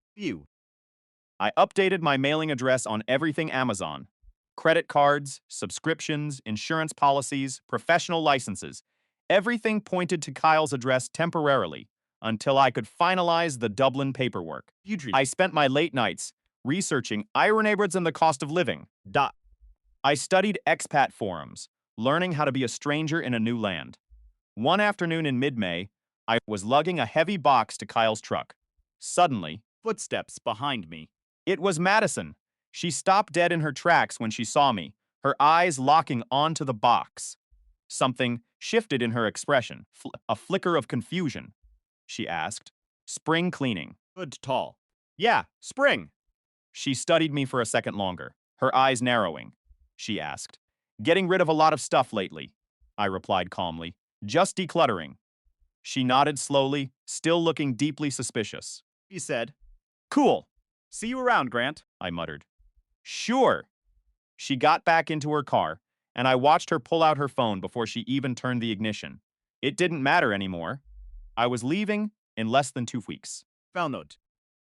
I updated my mailing address on everything Amazon. Credit cards, subscriptions, insurance policies, professional licenses. Everything pointed to Kyle's address temporarily until I could finalize the Dublin paperwork. I spent my late nights researching Ira neighborhoods and the cost of living. I studied expat forums, learning how to be a stranger in a new land. One afternoon in mid-May, I was lugging a heavy box to Kyle's truck. Suddenly, Footsteps behind me. it was Madison. She stopped dead in her tracks when she saw me, her eyes locking onto the box. Something shifted in her expression, a flicker of confusion. She asked, "Spring cleaning?" Good tall. Yeah, spring. She studied me for a second longer, her eyes narrowing. She asked, "Getting rid of a lot of stuff lately?" I replied calmly, "Just decluttering." She nodded slowly, still looking deeply suspicious. He said, "Cool." "See you around, Grant." I muttered. "Sure." She got back into her car, and I watched her pull out her phone before she even turned the ignition. It didn't matter anymore. I was leaving in less than 2 weeks, Found note.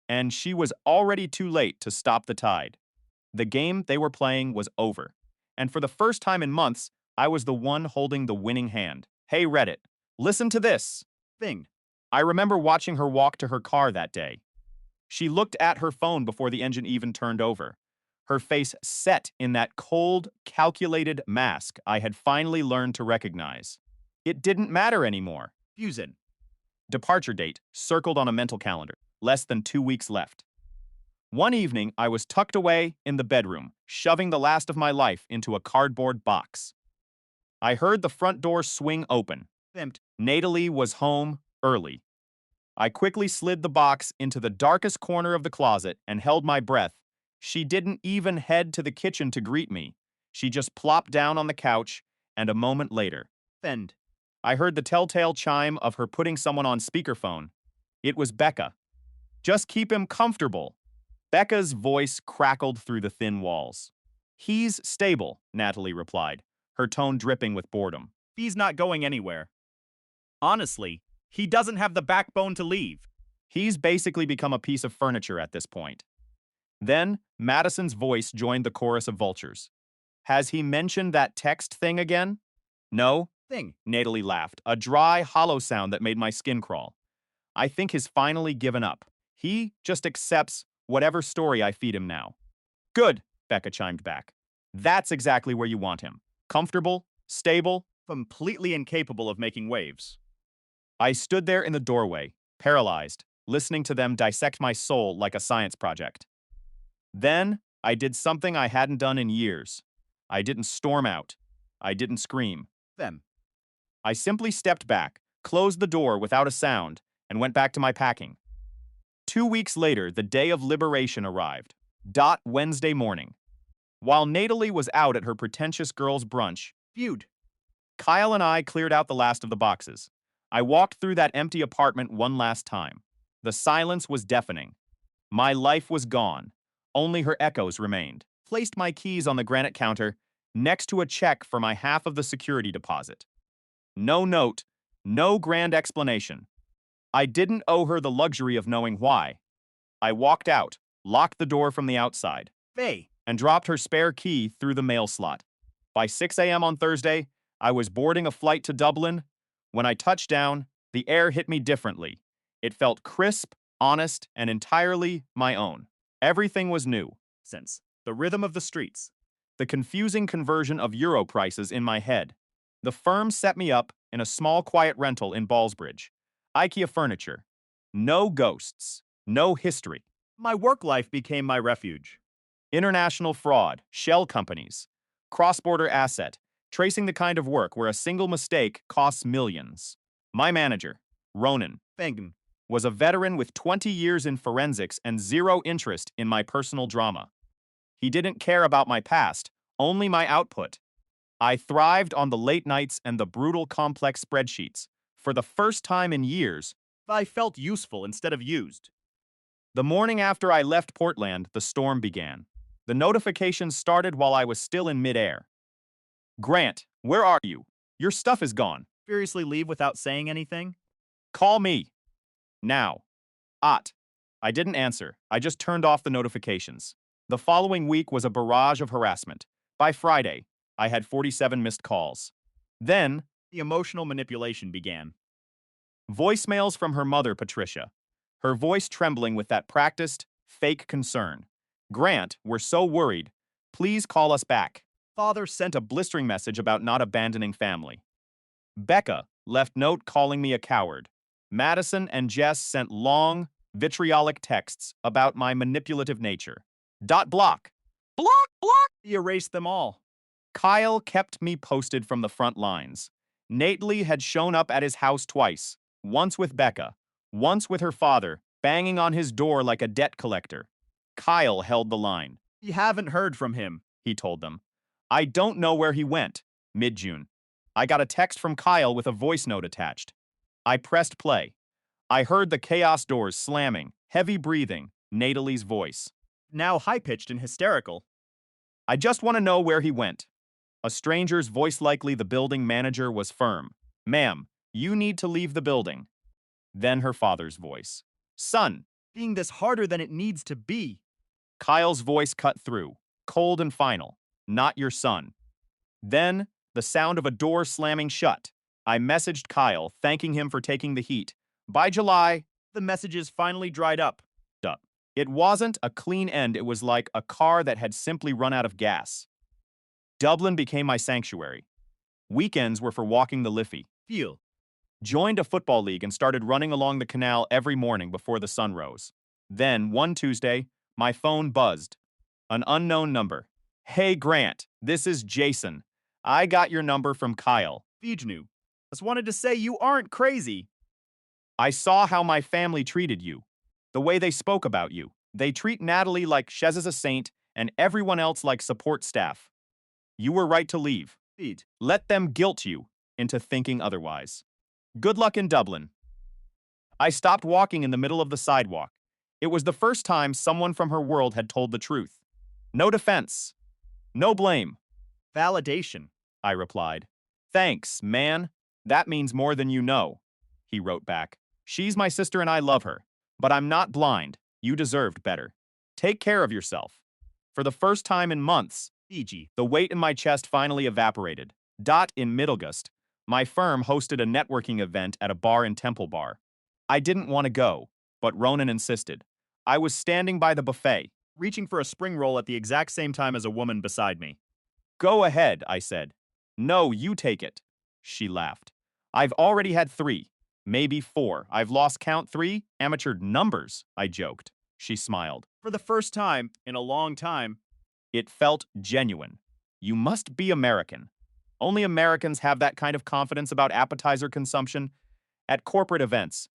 and she was already too late to stop the tide. The game they were playing was over, and for the first time in months, I was the one holding the winning hand. Hey Reddit, listen to this. Thing. I remember watching her walk to her car that day. She looked at her phone before the engine even turned over, her face set in that cold, calculated mask I had finally learned to recognize. It didn't matter anymore. Fusin. Departure date circled on a mental calendar. Less than 2 weeks left. One evening, I was tucked away in the bedroom, shoving the last of my life into a cardboard box. I heard the front door swing open. Natalie was home early. I quickly slid the box into the darkest corner of the closet and held my breath. She didn't even head to the kitchen to greet me. She just plopped down on the couch, and a moment later, Fend. I heard the telltale chime of her putting someone on speakerphone. It was Becca. Just keep him comfortable. Becca's voice crackled through the thin walls. He's stable, Natalie replied, her tone dripping with boredom. He's not going anywhere. Honestly, he doesn't have the backbone to leave. He's basically become a piece of furniture at this point. Then, Madison's voice joined the chorus of vultures. Has he mentioned that text thing again? No, Natalie laughed, a dry, hollow sound that made my skin crawl. I think he's finally given up. He just accepts whatever story I feed him now. Good, Becca chimed back. That's exactly where you want him. Comfortable, stable. Completely incapable of making waves. I stood there in the doorway, paralyzed, listening to them dissect my soul like a science project. Then, I did something I hadn't done in years. I didn't storm out. I didn't scream. I simply stepped back, closed the door without a sound, and went back to my packing. 2 weeks later, the day of liberation arrived. Wednesday morning. While Natalie was out at her pretentious girls' brunch, Kyle and I cleared out the last of the boxes. I walked through that empty apartment one last time. The silence was deafening. My life was gone. Only her echoes remained. Placed my keys on the granite counter, next to a check for my half of the security deposit. No note, no grand explanation. I didn't owe her the luxury of knowing why. I walked out, locked the door from the outside, and dropped her spare key through the mail slot. By 6 a.m. on Thursday, I was boarding a flight to Dublin. When I touched down, the air hit me differently. It felt crisp, honest, and entirely my own. Everything was new. The rhythm of the streets. The confusing conversion of euro prices in my head. The firm set me up in a small quiet rental in Ballsbridge. IKEA furniture. No ghosts. No history. My work life became my refuge. International fraud. Shell companies. Cross-border asset. Tracing the kind of work where a single mistake costs millions. My manager, Ronan, was a veteran with 20 years in forensics and zero interest in my personal drama. He didn't care about my past, only my output. I thrived on the late nights and the brutal complex spreadsheets. For the first time in years, I felt useful instead of used. The morning after I left Portland, the storm began. The notifications started while I was still in midair. Grant, where are you? Your stuff is gone. Furiously leave without saying anything? Call me. Now. I didn't answer. I just turned off the notifications. The following week was a barrage of harassment. By Friday, I had 47 missed calls. Then, the emotional manipulation began. Voicemails from her mother, Patricia. Her voice trembling with that practiced, fake concern. Grant, we're so worried. Please call us back. Father sent a blistering message about not abandoning family. Becca left note calling me a coward. Madison and Jess sent long, vitriolic texts about my manipulative nature. Block. He erased them all. Kyle kept me posted from the front lines. Natalie had shown up at his house twice, once with Becca, once with her father, banging on his door like a debt collector. Kyle held the line. You haven't heard from him, he told them. I don't know where he went. Mid-June. I got a text from Kyle with a voice note attached. I pressed play. I heard the chaos doors slamming, heavy breathing, Natalie's voice. Now high-pitched and hysterical. I just want to know where he went. A stranger's voice, likely the building manager, was firm. Ma'am, you need to leave the building. Then her father's voice. Son, being this harder than it needs to be. Kyle's voice cut through, cold and final. Not your son. Then, the sound of a door slamming shut. I messaged Kyle, thanking him for taking the heat. By July, the messages finally dried up. It wasn't a clean end, it was like a car that had simply run out of gas. Dublin became my sanctuary. Weekends were for walking the Liffey. Joined a football league and started running along the canal every morning before the sun rose. Then, one Tuesday, My phone buzzed. An unknown number. Hey, Grant, this is Jason. I got your number from Kyle. Vijnu, just wanted to say you aren't crazy. I saw how my family treated you. The way they spoke about you. They treat Natalie like Shez is a saint and everyone else like support staff. You were right to leave. Feed. Let them guilt you into thinking otherwise. Good luck in Dublin. I stopped walking in the middle of the sidewalk. It was the first time someone from her world had told the truth. No defense. No blame. Validation, I replied. Thanks, man. That means more than you know, he wrote back. She's my sister and I love her. But I'm not blind. You deserved better. Take care of yourself. For the first time in months, Fiji. the weight in my chest finally evaporated. In Middlegust, my firm hosted a networking event at a bar in Temple Bar. I didn't want to go, but Ronan insisted. I was standing by the buffet. Reaching for a spring roll at the exact same time as a woman beside me. Go ahead, I said. No, you take it. She laughed. I've already had 3, maybe 4. I've lost count 3 amateur numbers, I joked. She smiled. For the first time in a long time. It felt genuine. You must be American. Only Americans have that kind of confidence about appetizer consumption. At corporate events,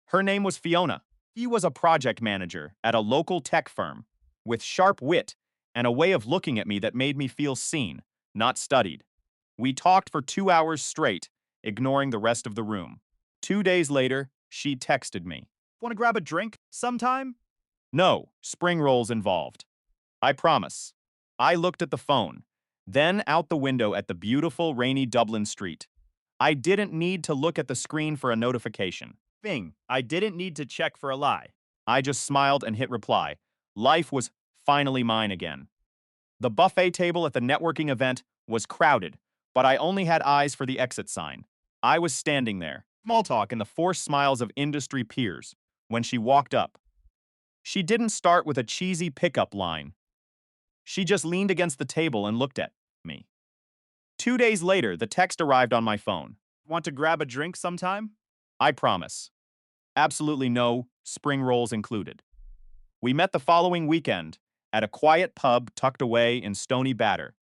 her name was Fiona. She was a project manager at a local tech firm, with sharp wit and a way of looking at me that made me feel seen, not studied. We talked for 2 hours straight, ignoring the rest of the room. 2 days later, she texted me. Want to grab a drink sometime? No, spring rolls involved. I promise. I looked at the phone, then out the window at the beautiful, rainy Dublin street. I didn't need to look at the screen for a notification. Bing, I didn't need to check for a lie. I just smiled and hit reply. Life was finally mine again. The buffet table at the networking event was crowded, but I only had eyes for the exit sign. I was standing there, small talk and the forced smiles of industry peers, when she walked up. She didn't start with a cheesy pickup line. She just leaned against the table and looked at me. 2 days later, the text arrived on my phone. Want to grab a drink sometime? I promise. Absolutely no, spring rolls included. We met the following weekend at a quiet pub tucked away in Stony Batter.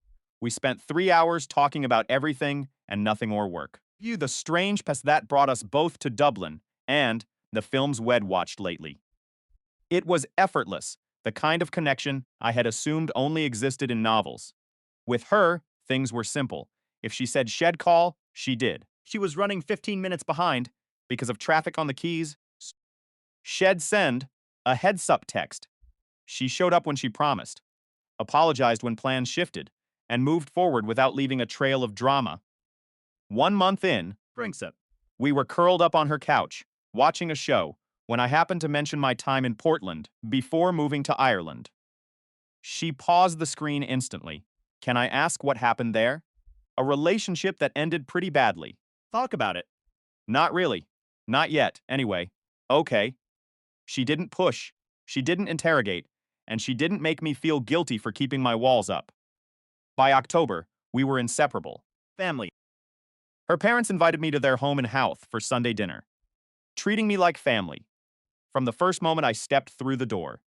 We spent 3 hours talking about everything and nothing or work. The strange past that brought us both to Dublin and the films we'd watched lately. It was effortless, the kind of connection I had assumed only existed in novels. With her, things were simple. If she said shed call, she did. She was running 15 minutes behind because of traffic on the Keys. Shed send a heads-up text. She showed up when she promised, apologized when plans shifted, and moved forward without leaving a trail of drama. 1 month in, Drinks up. we were curled up on her couch, watching a show, when I happened to mention my time in Portland before moving to Ireland. She paused the screen instantly. Can I ask what happened there? A relationship that ended pretty badly. Talk about it. Not really. Not yet, anyway. Okay. She didn't push. She didn't interrogate. And she didn't make me feel guilty for keeping my walls up. By October, we were inseparable. Family. Her parents invited me to their home in Howth for Sunday dinner, treating me like family. From the first moment I stepped through the door.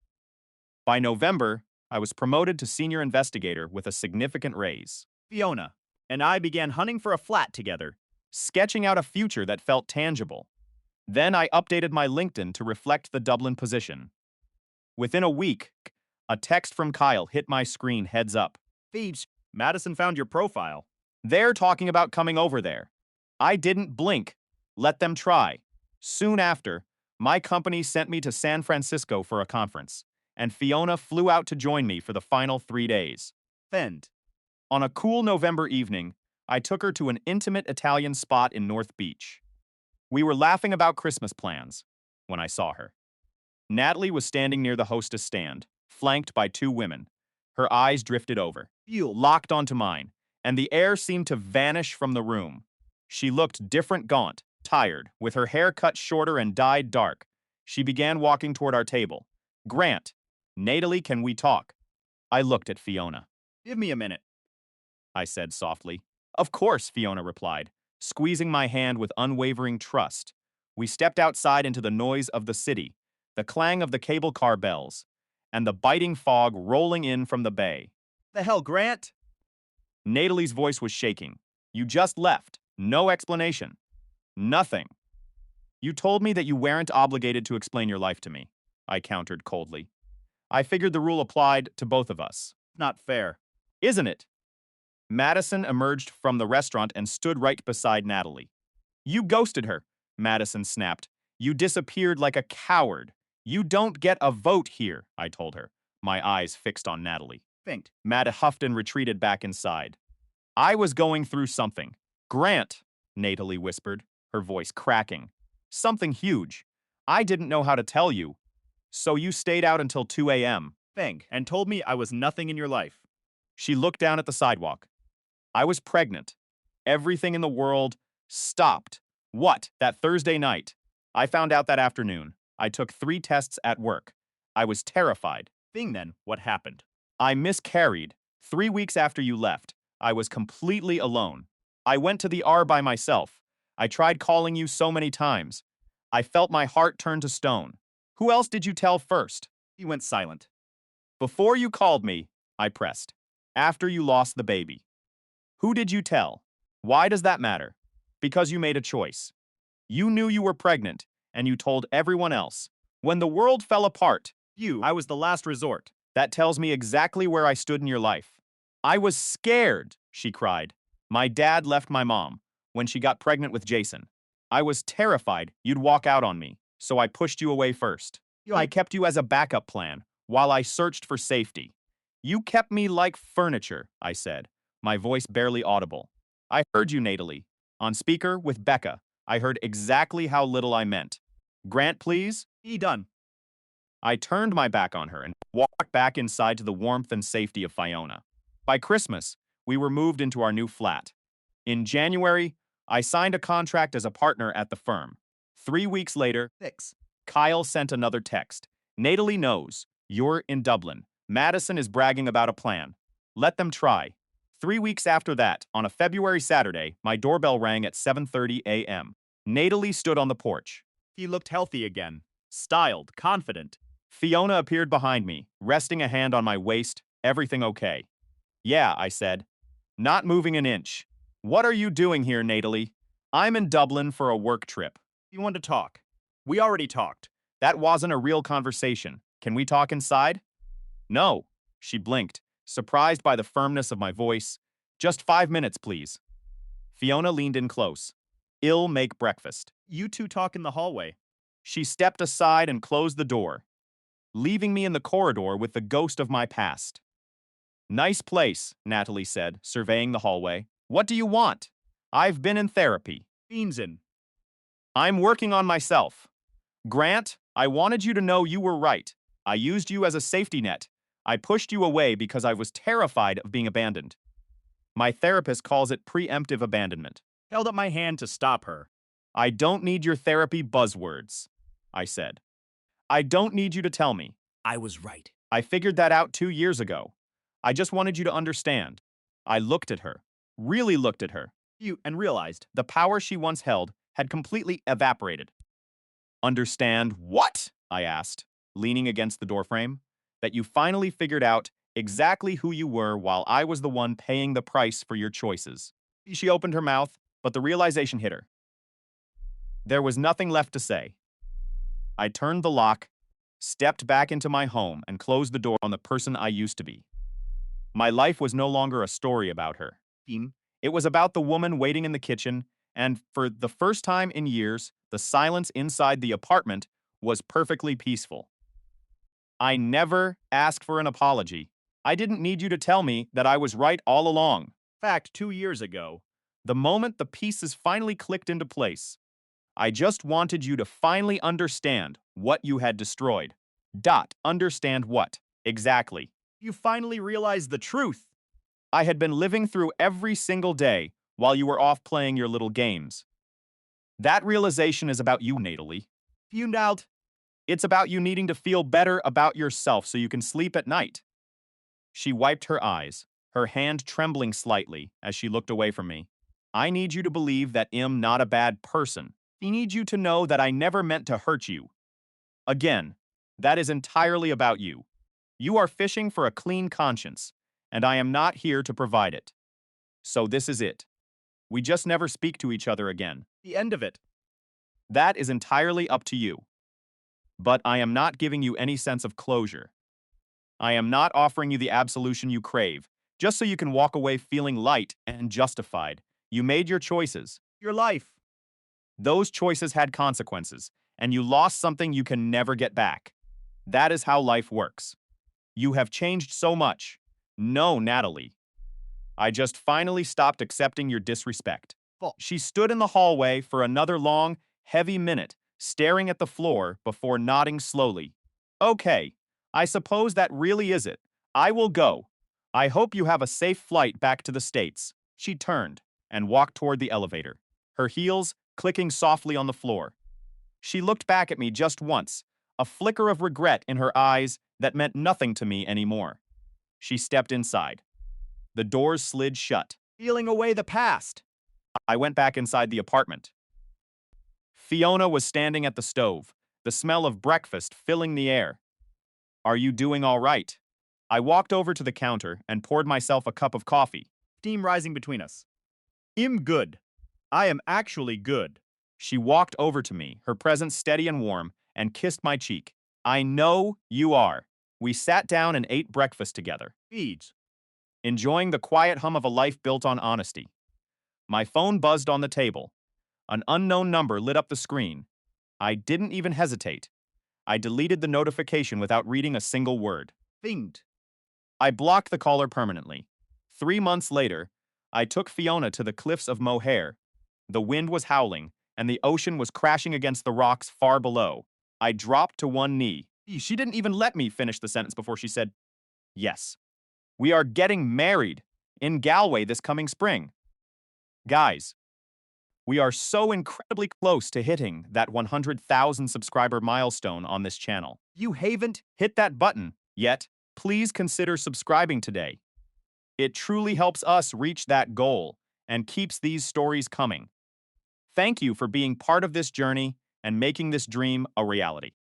By November, I was promoted to senior investigator with a significant raise. Fiona and I began hunting for a flat together. Sketching out a future that felt tangible. Then I updated my LinkedIn to reflect the Dublin position. Within a week, a text from Kyle hit my screen heads up. Thieves, Madison found your profile. They're talking about coming over there. I didn't blink. Let them try. Soon after, my company sent me to San Francisco for a conference, and Fiona flew out to join me for the final 3 days. Fend. On a cool November evening, I took her to an intimate Italian spot in North Beach. We were laughing about Christmas plans when I saw her. Natalie was standing near the hostess stand, flanked by 2 women. Her eyes drifted over, locked onto mine, and the air seemed to vanish from the room. She looked different, gaunt, tired, with her hair cut shorter and dyed dark. She began walking toward our table. Grant, Natalie, can we talk? I looked at Fiona. Give me a minute. I said softly. Of course, Fiona replied, squeezing my hand with unwavering trust. We stepped outside into the noise of the city, the clang of the cable car bells, and the biting fog rolling in from the bay. The hell, Grant? Natalie's voice was shaking. You just left. No explanation. Nothing. You told me that you weren't obligated to explain your life to me, I countered coldly. I figured the rule applied to both of us. Not fair. Isn't it? Madison emerged from the restaurant and stood right beside Natalie. You ghosted her, Madison snapped. You disappeared like a coward. You don't get a vote here, I told her, my eyes fixed on Natalie. Finked. Matt huffed and retreated back inside. I was going through something. Grant, Natalie whispered, her voice cracking. Something huge. I didn't know how to tell you. So you stayed out until 2 a.m. Fang, and told me I was nothing in your life. She looked down at the sidewalk. I was pregnant. Everything in the world stopped. What? That Thursday night? I found out that afternoon. I took 3 tests at work. I was terrified. Thing then, what happened? I miscarried. 3 weeks after you left. I was completely alone. I went to the R by myself. I tried calling you so many times. I felt my heart turn to stone. Who else did you tell first? He went silent. Before you called me, I pressed. After you lost the baby. Who did you tell? Why does that matter? Because you made a choice. You knew you were pregnant, and you told everyone else. When the world fell apart, I was the last resort. That tells me exactly where I stood in your life. I was scared, she cried. My dad left my mom when she got pregnant with Jason. I was terrified you'd walk out on me, so I pushed you away first. I kept you as a backup plan while I searched for safety. You kept me like furniture, I said, my voice barely audible. I heard you, Natalie. On speaker with Becca, I heard exactly how little I meant. Grant, please? Done. I turned my back on her and walked back inside to the warmth and safety of Fiona. By Christmas, we were moved into our new flat. In January, I signed a contract as a partner at the firm. 3 weeks later, 6. Kyle sent another text. Natalie knows. You're in Dublin. Madison is bragging about a plan. Let them try. 3 weeks after that, on a February Saturday, my doorbell rang at 7:30 a.m. Natalie stood on the porch. He looked healthy again. Styled, confident. Fiona appeared behind me, resting a hand on my waist. Everything okay? Yeah, I said. Not moving an inch. What are you doing here, Natalie? I'm in Dublin for a work trip. You want to talk? We already talked. That wasn't a real conversation. Can we talk inside? No, she blinked, surprised by the firmness of my voice. Just 5 minutes, please. Fiona leaned in close. I'll make breakfast. You two talk in the hallway. She stepped aside and closed the door, leaving me in the corridor with the ghost of my past. Nice place, Natalie said, surveying the hallway. What do you want? I've been in therapy. Beans in. I'm working on myself. Grant, I wanted you to know you were right. I used you as a safety net. I pushed you away because I was terrified of being abandoned. My therapist calls it preemptive abandonment. Held up my hand to stop her. I don't need your therapy buzzwords, I said. I don't need you to tell me. I was right. I figured that out 2 years ago. I just wanted you to understand. I looked at her, really looked at her. And realized The power she once held had completely evaporated. Understand what? I asked, leaning against the doorframe. That you finally figured out exactly who you were while I was the one paying the price for your choices. She opened her mouth, but the realization hit her. There was nothing left to say. I turned the lock, stepped back into my home, and closed the door on the person I used to be. My life was no longer a story about her. It was about the woman waiting in the kitchen, and for the first time in years, the silence inside the apartment was perfectly peaceful. I never asked for an apology. I didn't need you to tell me that I was right all along. fact 2 years ago. The moment the pieces finally clicked into place, I just wanted you to finally understand what you had destroyed. Understand what? Exactly. You finally realized the truth. I had been living through every single day while you were off playing your little games. That realization is about you, Natalie. Fumed out. It's about you needing to feel better about yourself so you can sleep at night. She wiped her eyes, her hand trembling slightly as she looked away from me. I need you to believe that I'm not a bad person. I need you to know that I never meant to hurt you. Again, that is entirely about you. You are fishing for a clean conscience, and I am not here to provide it. So this is it. We just never speak to each other again. The end of it. That is entirely up to you. But I am not giving you any sense of closure. I am not offering you the absolution you crave, just so you can walk away feeling light and justified. You made your choices. Your life. Those choices had consequences, and you lost something you can never get back. That is how life works. You have changed so much. No, Natalie. I just finally stopped accepting your disrespect. She stood in the hallway for another long, heavy minute, staring at the floor before nodding slowly. Okay, I suppose that really is it. I will go. I hope you have a safe flight back to the States. She turned and walked toward the elevator, her heels clicking softly on the floor. She looked back at me just once, a flicker of regret in her eyes that meant nothing to me anymore. She stepped inside. The doors slid shut. Feeling away the past. I went back inside the apartment. Fiona was standing at the stove, the smell of breakfast filling the air. Are you doing all right? I walked over to the counter and poured myself a cup of coffee. Steam rising between us. I'm good. I am actually good. She walked over to me, her presence steady and warm, and kissed my cheek. I know you are. We sat down and ate breakfast together, Feeds. enjoying the quiet hum of a life built on honesty. My phone buzzed on the table. An unknown number lit up the screen. I didn't even hesitate. I deleted the notification without reading a single word. Fiend. I blocked the caller permanently. 3 months later, I took Fiona to the cliffs of Mohair. The wind was howling, and the ocean was crashing against the rocks far below. I dropped to one knee. She didn't even let me finish the sentence before she said, "Yes, we are getting married in Galway this coming spring." Guys, we are so incredibly close to hitting that 100,000 subscriber milestone on this channel. If you haven't hit that button yet, please consider subscribing today. It truly helps us reach that goal and keeps these stories coming. Thank you for being part of this journey and making this dream a reality.